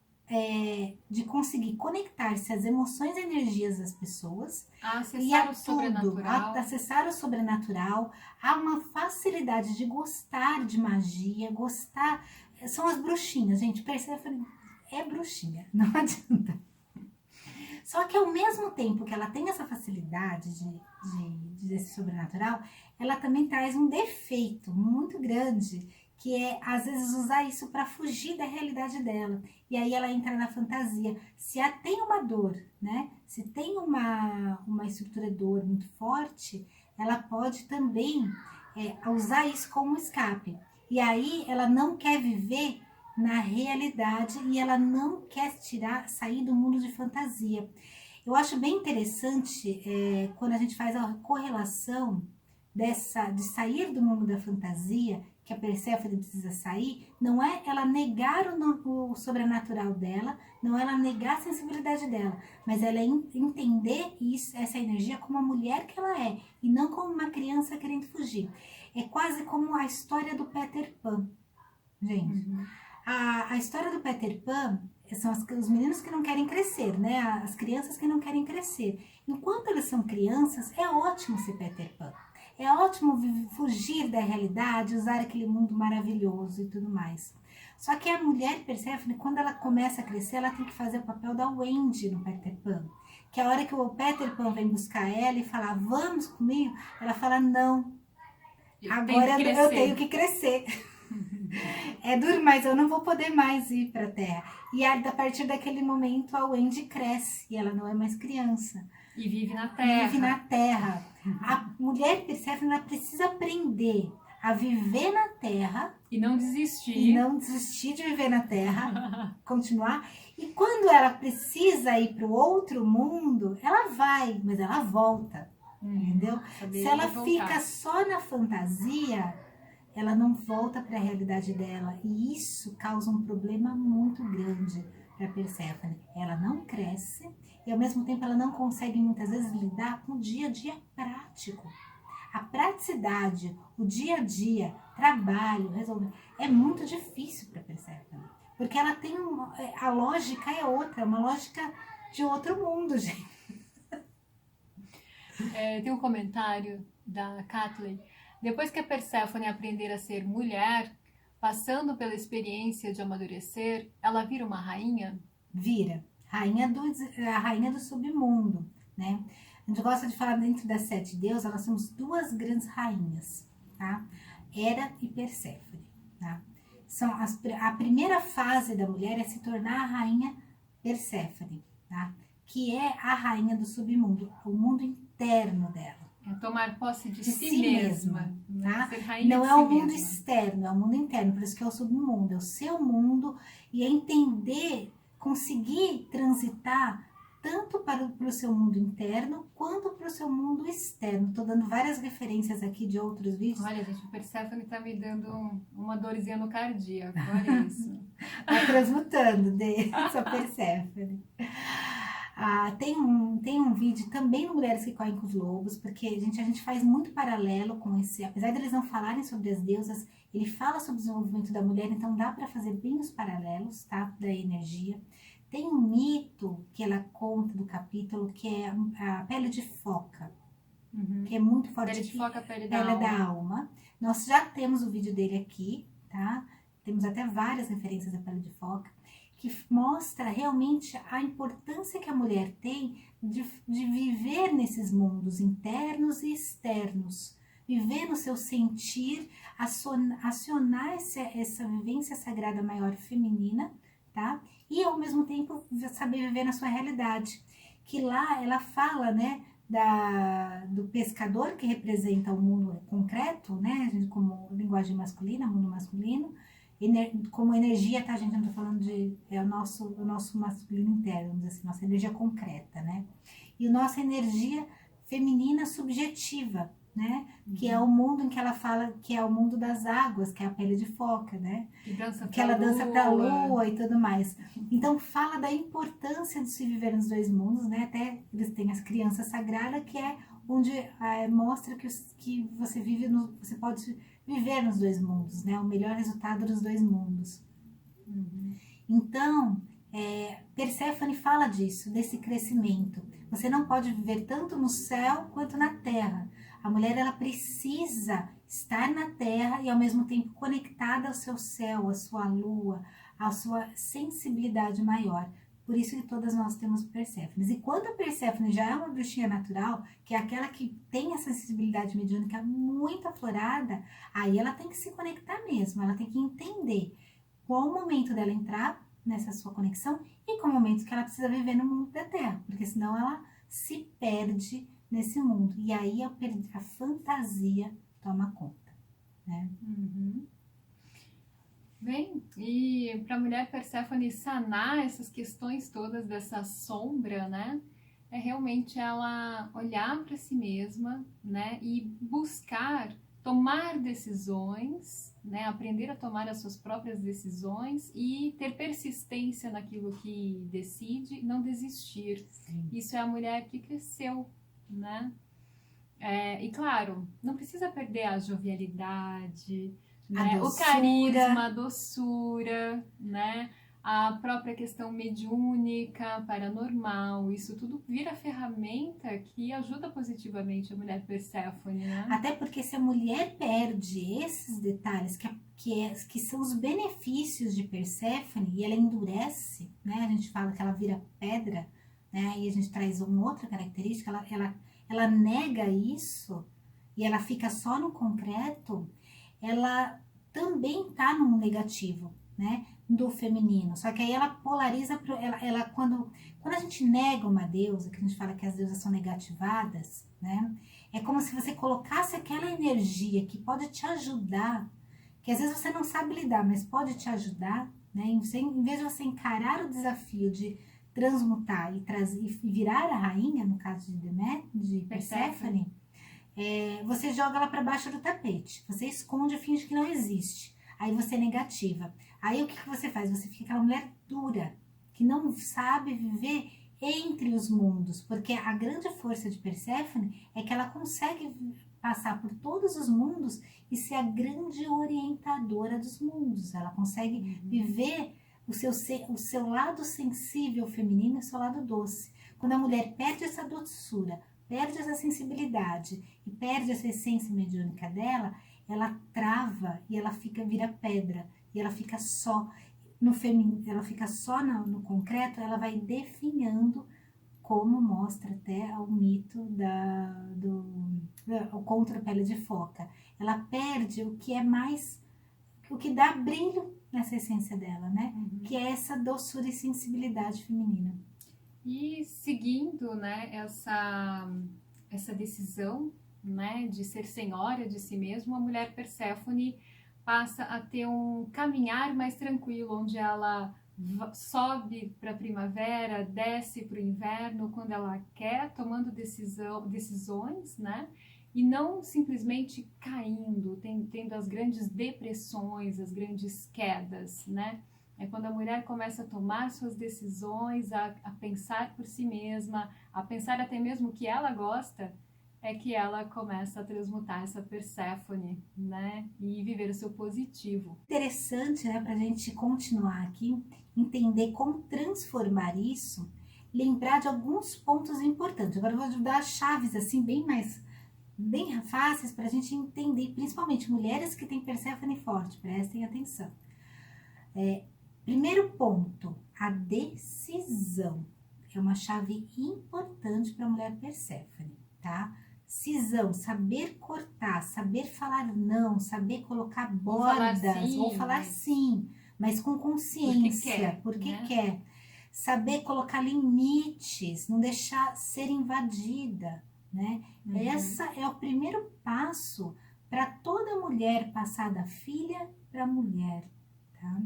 conseguir conectar-se às emoções e energias das pessoas e a tudo, acessar o sobrenatural. Há uma facilidade de gostar de magia, gostar. São as bruxinhas, gente. Perséfone é bruxinha, não adianta. Só que ao mesmo tempo que ela tem essa facilidade desse sobrenatural, ela também traz um defeito muito grande, que é às vezes usar isso para fugir da realidade dela. E aí ela entra na fantasia. Se ela tem uma dor, né? Se tem uma estrutura de dor muito forte, ela pode também usar isso como escape. E aí ela não quer viver na realidade e ela não quer sair do mundo de fantasia. Eu acho bem interessante quando a gente faz a correlação de sair do mundo da fantasia, que a Perséfone precisa sair, não é ela negar o sobrenatural dela, não é ela negar a sensibilidade dela, mas ela entender essa energia como a mulher que ela é, e não como uma criança querendo fugir. É quase como a história do Peter Pan, gente. A história do Peter Pan são os meninos que não querem crescer, né? As crianças que não querem crescer. Enquanto eles são crianças, é ótimo ser Peter Pan. É ótimo fugir da realidade, usar aquele mundo maravilhoso e tudo mais. Só que a mulher Perséfone, quando ela começa a crescer, ela tem que fazer o papel da Wendy no Peter Pan. Que a hora que o Peter Pan vem buscar ela e falar, vamos comigo, ela fala, não, agora eu tenho que crescer. É duro, mas eu não vou poder mais ir para a Terra. E a partir daquele momento a Wendy cresce e ela não é mais criança. E vive na Terra. Vive na Terra. A mulher Perséfone, ela precisa aprender a viver na Terra. E não desistir. E não desistir de viver na Terra. Continuar. E quando ela precisa ir para o outro mundo, ela vai, mas ela volta. Entendeu? Se ela fica só na fantasia, ela não volta para a realidade dela. E isso causa um problema muito grande para Perséfone. Ela não cresce e ao mesmo tempo ela não consegue muitas vezes lidar com o dia a dia prático. A praticidade, o dia a dia, trabalho, resolver, é muito difícil para Perséfone. Porque ela tem a lógica é outra, uma lógica de outro mundo, gente. Tem um comentário da Kathleen. Depois que a Perséfone aprender a ser mulher, passando pela experiência de amadurecer, ela vira uma rainha? Vira. A rainha do submundo, né? A gente gosta de falar dentro das 7 deusas, nós temos 2 grandes rainhas, tá? Hera e Perséfone, tá? A primeira fase da mulher é se tornar a rainha Perséfone, tá? que é a rainha do submundo, o mundo interno dela. É tomar posse de De si si mesma, mesma, né? tá? Ser rainha Não de é si o mundo mesma. externo, é o mundo interno, por isso que é o submundo, é o seu mundo, e é entender, conseguir transitar tanto para o seu mundo interno, quanto para o seu mundo externo. Estou dando várias referências aqui de outros vídeos. Olha, gente, o Perséfone tá me dando uma dorzinha no cardíaco, olha isso. Tá transmutando de sua Perséfone. Tem um vídeo também no Mulheres que Correm com os Lobos, porque a gente faz muito paralelo com esse, apesar de eles não falarem sobre as deusas, ele fala sobre o desenvolvimento da mulher, então dá para fazer bem os paralelos, tá? Da energia. Tem um mito que ela conta do capítulo, que é a pele de foca, que é muito forte. Pele de foca, pele da alma. Nós já temos o vídeo dele aqui, tá? Temos até várias referências da pele de foca, que mostra realmente a importância que a mulher tem de viver nesses mundos internos e externos, viver no seu sentir, acionar essa vivência sagrada maior feminina, tá? E ao mesmo tempo saber viver na sua realidade. Que lá ela fala, né, do pescador, que representa o mundo concreto, né, como linguagem masculina, mundo masculino, como energia, tá, gente? Eu não tô falando de. É o nosso masculino interno, vamos dizer assim, nossa energia concreta, né? E a nossa energia feminina subjetiva, né? Que é o mundo em que ela fala que é o mundo das águas, que é a pele de foca, né? Que ela dança pra lua e tudo mais. Então, fala da importância de se viver nos dois mundos, né? Até eles têm as crianças sagradas, que é onde mostra que você vive, você pode viver nos dois mundos, né? O melhor resultado dos dois mundos. Então, Perséfone fala disso, desse crescimento. Você não pode viver tanto no céu quanto na terra. A mulher, ela precisa estar na terra e ao mesmo tempo conectada ao seu céu, à sua lua, à sua sensibilidade maior. Por isso que todas nós temos Perséfones. E quando a Perséfone já é uma bruxinha natural, que é aquela que tem essa sensibilidade mediúnica muito aflorada, aí ela tem que se conectar mesmo, ela tem que entender qual o momento dela entrar nessa sua conexão e qual o momento que ela precisa viver no mundo da Terra, porque senão ela se perde nesse mundo. E aí a fantasia toma conta, né? Bem, e para a mulher Perséfone sanar essas questões todas dessa sombra, né? É realmente ela olhar para si mesma, né? E buscar tomar decisões, né? Aprender a tomar as suas próprias decisões e ter persistência naquilo que decide, não desistir. Sim. Isso é a mulher que cresceu, né? E claro, não precisa perder a jovialidade, né? O carisma, a doçura, né? A própria questão mediúnica, paranormal, isso tudo vira ferramenta que ajuda positivamente a mulher Perséfone, né? Até porque se a mulher perde esses detalhes, que são os benefícios de Perséfone, e ela endurece, né? A gente fala que ela vira pedra, né? E a gente traz uma outra característica, ela nega isso, e ela fica só no concreto, ela também tá no negativo, né? Do feminino. Só que aí ela polariza, quando a gente nega uma deusa, que a gente fala que as deusas são negativadas, né? É como se você colocasse aquela energia que pode te ajudar, que às vezes você não sabe lidar, mas pode te ajudar, né? Em vez de você encarar o desafio de transmutar e virar a rainha, no caso de Perséfone, você joga ela para baixo do tapete, você esconde e finge que não existe, aí você é negativa. Aí o que você faz? Você fica aquela mulher dura, que não sabe viver entre os mundos, porque a grande força de Perséfone é que ela consegue passar por todos os mundos e ser a grande orientadora dos mundos. Ela consegue viver o seu lado sensível feminino e o seu lado doce. Quando a mulher perde essa doçura, perde essa sensibilidade e perde essa essência mediúnica dela, ela trava e ela vira pedra, e ela fica só no feminino, ela fica só no concreto, ela vai definhando, como mostra até o mito o contra a pele de foca. Ela perde o que dá brilho nessa essência dela, né? Que é essa doçura e sensibilidade feminina. E seguindo, né, essa decisão, né, de ser senhora de si mesma, a mulher Perséfone passa a ter um caminhar mais tranquilo, onde ela sobe para a primavera, desce para o inverno quando ela quer, tomando decisões, né? E não simplesmente caindo, tendo as grandes depressões, as grandes quedas, né? É quando a mulher começa a tomar suas decisões, a pensar por si mesma, a pensar até mesmo o que ela gosta, é que ela começa a transmutar essa Perséfone, né? E viver o seu positivo. Interessante, né, para a gente continuar aqui, entender como transformar isso, lembrar de alguns pontos importantes. Agora eu vou dar chaves assim bem fáceis para a gente entender, principalmente mulheres que têm Perséfone forte, prestem atenção. Primeiro ponto, a decisão. É uma chave importante para a mulher Perséfone, tá? Cisão, saber cortar, saber falar não, saber colocar bordas, ou falar sim, mas com consciência, porque né? quer. Saber colocar limites, não deixar ser invadida, né? Essa é o primeiro passo para toda mulher passar da filha para a mulher, tá?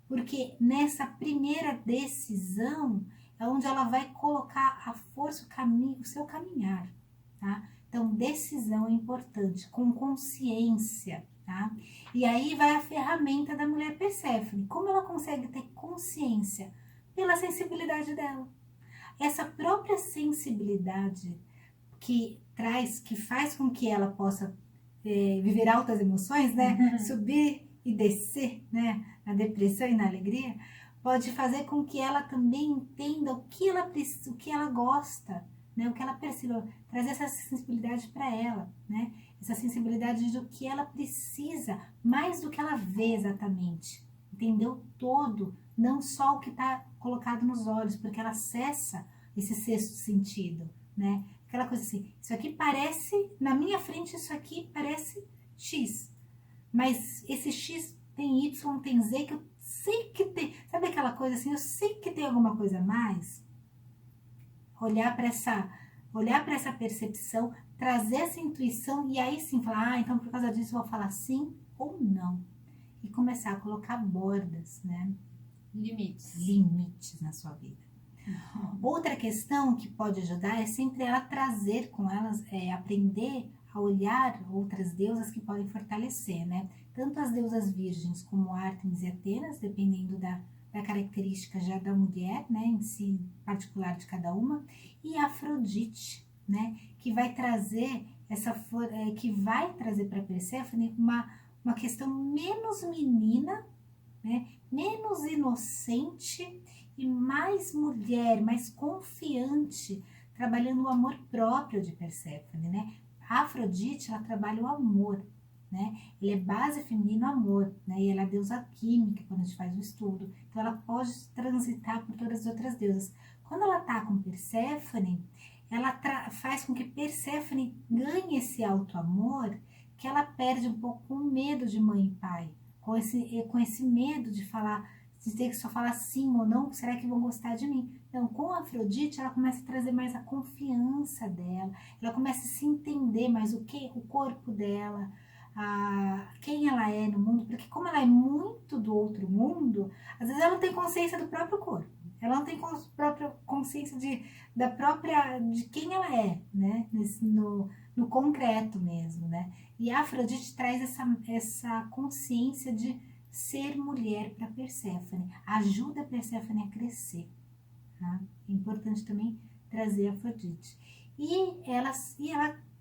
Porque nessa primeira decisão é onde ela vai colocar a força, o caminho, o seu caminhar, tá? Então, decisão é importante, com consciência, tá? E aí vai a ferramenta da mulher Perséfone. Como ela consegue ter consciência? Pela sensibilidade dela. Essa própria sensibilidade que faz com que ela possa viver altas emoções, né? Subir e descer, né? Na depressão e na alegria, pode fazer com que ela também entenda o que ela precisa, o que ela gosta, né? O que ela perceba, trazer essa sensibilidade para ela, né? Essa sensibilidade do que ela precisa, mais do que ela vê exatamente. Entendeu todo, não só o que está colocado nos olhos, porque ela acessa esse sexto sentido, né? Aquela coisa assim, isso aqui parece, na minha frente isso aqui parece X, mas esse X tem Y, tem Z, que eu sei que tem, sabe aquela coisa assim, eu sei que tem alguma coisa a mais? Olhar para essa percepção, trazer essa intuição e aí sim falar, então por causa disso eu vou falar sim ou não. E começar a colocar bordas, né? Limites na sua vida. Outra questão que pode ajudar é sempre ela trazer com elas, aprender a olhar outras deusas que podem fortalecer, né? Tanto as deusas virgens como Ártemis e Atenas, dependendo da característica já da mulher, né? Em si, particular de cada uma, e Afrodite, né? Que vai trazer para Perséfone uma questão menos menina, né? Menos inocente e mais mulher, mais confiante, trabalhando o amor próprio de Perséfone, né? A Afrodite, ela trabalha o amor, né? Ele é base feminino amor, né? E ela é a deusa química quando a gente faz o estudo. Então ela pode transitar por todas as outras deusas. Quando ela tá com Perséfone, ela faz com que Perséfone ganhe esse alto amor, que ela perde um pouco o medo de mãe e pai, com esse medo de falar, de ter que só falar sim ou não, será que vão gostar de mim? Então, com a Afrodite, ela começa a trazer mais a confiança dela, ela começa a se entender mais o corpo dela, quem ela é no mundo, porque como ela é muito do outro mundo, às vezes ela não tem consciência do próprio corpo, ela não tem própria consciência de quem ela é, né? No concreto mesmo, né? E a Afrodite traz essa consciência de ser mulher para Perséfone, ajuda a Perséfone a crescer, tá? É importante também trazer a Afrodite. E ela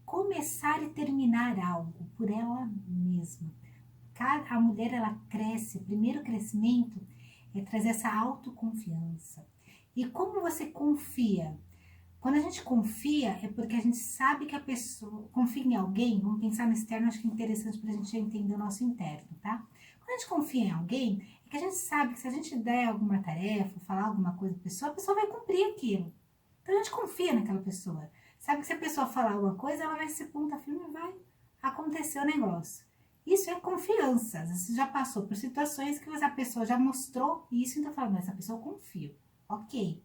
começar e terminar algo por ela mesma. A mulher, ela cresce, o primeiro crescimento é trazer essa autoconfiança. E como você confia? Quando a gente confia, é porque a gente sabe que a pessoa confia em alguém. Vamos pensar no externo, acho que é interessante para a gente entender o nosso interno, tá? Quando a gente confia em alguém, é que a gente sabe que se a gente der alguma tarefa, falar alguma coisa para a pessoa vai cumprir aquilo. Então a gente confia naquela pessoa. Sabe que se a pessoa falar alguma coisa, ela vai ser ponta firme e vai acontecer o negócio. Isso é confiança. Você já passou por situações que a pessoa já mostrou isso, então fala, mas essa pessoa eu confio. Ok.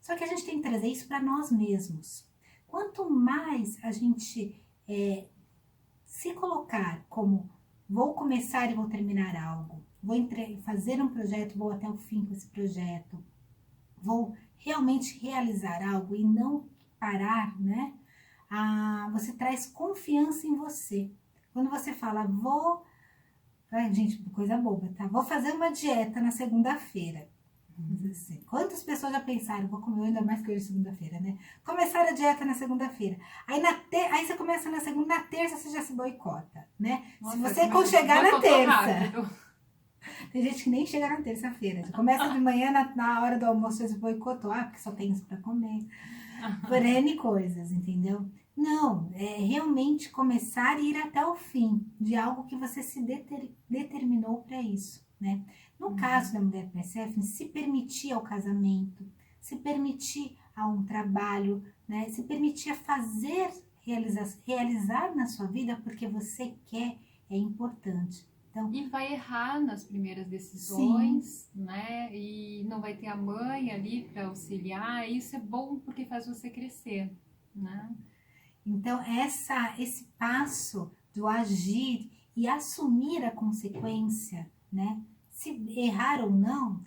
Só que a gente tem que trazer isso para nós mesmos. Quanto mais a gente se colocar como vou começar e vou terminar algo, vou fazer um projeto, vou até o fim com esse projeto, vou realmente realizar algo e não parar, né? Você traz confiança em você. Quando você fala, ai, gente, coisa boba, tá? Vou fazer uma dieta na segunda-feira. Quantas pessoas já pensaram, vou comer ainda mais que hoje segunda-feira, né? Começar a dieta na segunda-feira. Aí você começa na segunda, na terça você já se boicota, né? Nossa, se você chegar na terça. Rápido. Tem gente que nem chega na terça-feira. Começa de manhã, na hora do almoço, você se boicotou, porque só tem isso pra comer. Por N coisas, entendeu? Não, é realmente começar e ir até o fim de algo que você se determinou para isso, né? No caso da mulher Perséfone, se permitir ao casamento, se permitir a um trabalho, né? Se permitir a realizar na sua vida porque você quer, é importante. Então, e vai errar nas primeiras decisões, né? E não vai ter a mãe ali para auxiliar. Isso é bom porque faz você crescer, né? Então, esse passo do agir e assumir a consequência, né? Se errar ou não,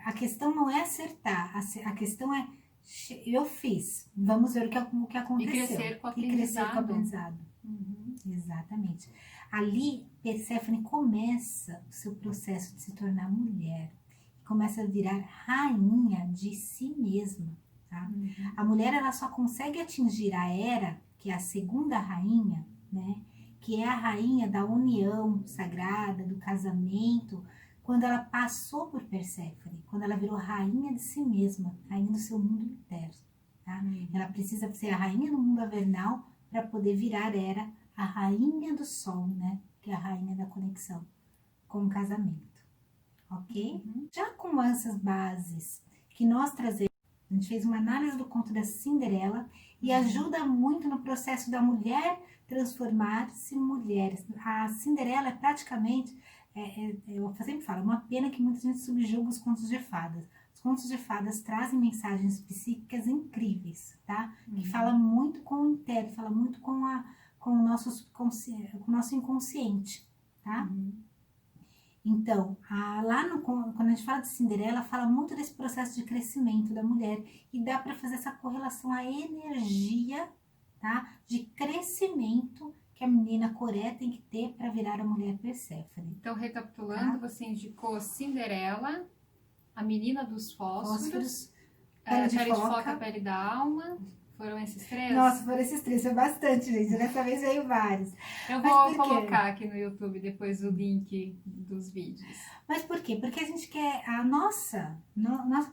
a questão não é acertar, a questão é eu fiz, vamos ver o que aconteceu. E crescer com o aprendizado. Exatamente. Ali, Perséfone começa o seu processo de se tornar mulher, começa a virar rainha de si mesma. Tá? A mulher ela só consegue atingir a Hera, que é a segunda rainha, né? Que é a rainha da união sagrada, do casamento, quando ela passou por Perséfone, quando ela virou rainha de si mesma, rainha do seu mundo interno. Tá? Ela precisa ser a rainha do mundo avernal para poder virar Hera, a rainha do sol, né? Que é a rainha da conexão com o casamento. Ok? Já com essas bases que nós trazemos, a gente fez uma análise do conto da Cinderela e ajuda muito no processo da mulher transformar-se em mulher. A Cinderela é praticamente, eu sempre falo, uma pena que muita gente subjuga os contos de fadas. Os contos de fadas trazem mensagens psíquicas incríveis, tá? Que fala muito com o interno, fala muito com o nosso inconsciente, tá? Então, quando a gente fala de Cinderela, fala muito desse processo de crescimento da mulher e dá para fazer essa correlação à energia, tá? De crescimento que a menina Coré tem que ter para virar a mulher Perséfone. Então, recapitulando, você indicou Cinderela, a menina dos fósforos, pele de foca, foca, pele da alma. Foram esses três? Nossa, foram esses três, foi bastante, gente. Dessa vez veio vários. Eu vou colocar aqui no YouTube depois o link dos vídeos. Mas por quê? Porque a gente quer, nossa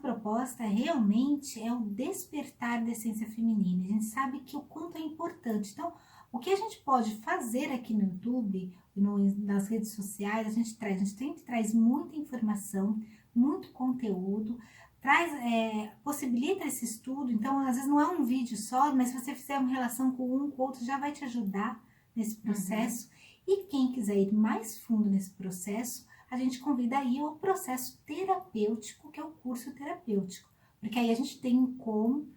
proposta realmente é o despertar da essência feminina. A gente sabe que o quanto é importante. Então, o que a gente pode fazer aqui no YouTube, nas redes sociais, a gente sempre traz muita informação, muito conteúdo, possibilita esse estudo. Então, às vezes não é um vídeo só, mas se você fizer uma relação com um com o outro, já vai te ajudar nesse processo. E quem quiser ir mais fundo nesse processo, a gente convida aí ao processo terapêutico, que é o curso terapêutico. Porque aí a gente tem como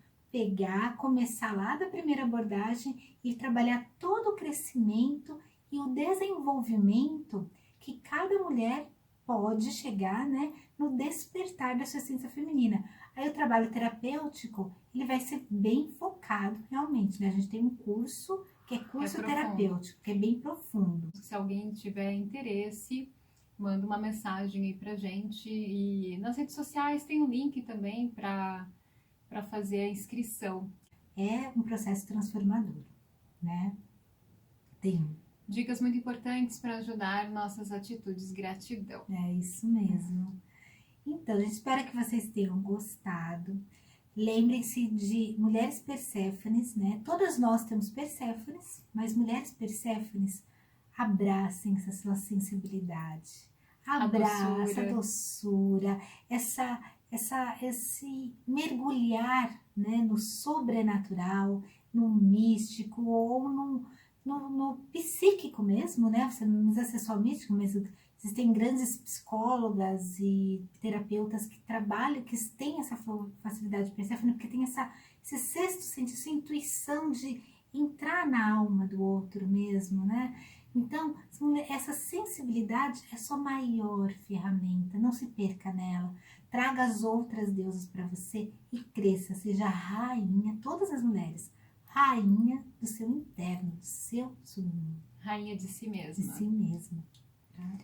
começar lá da primeira abordagem e trabalhar todo o crescimento e o desenvolvimento que cada mulher pode chegar, né, no despertar da sua essência feminina. Aí o trabalho terapêutico, ele vai ser bem focado realmente, né? A gente tem um curso que é curso terapêutico, que é bem profundo. Se alguém tiver interesse, manda uma mensagem aí pra gente. E nas redes sociais tem um link também para fazer a inscrição. É um processo transformador, né? Tem dicas muito importantes para ajudar nossas atitudes. Gratidão. É isso mesmo. Então, a gente espera que vocês tenham gostado. Lembrem-se de mulheres Perséfones, né? Todas nós temos Perséfones, mas mulheres Perséfones, abracem essa sua sensibilidade. Abraça a doçura, esse mergulhar, né, no sobrenatural, no místico ou no psíquico mesmo, né? Você não precisa ser só místico, mas Existem grandes psicólogas e terapeutas que trabalham, que têm essa facilidade de Perséfone, porque tem esse sexto sentido, essa intuição de entrar na alma do outro mesmo, né? Então, essa sensibilidade é sua maior ferramenta, não se perca nela. Traga as outras deusas para você e cresça, seja rainha, todas as mulheres, rainha do seu interno, do seu submundo. Rainha de si De mesma. si mesma. Tá?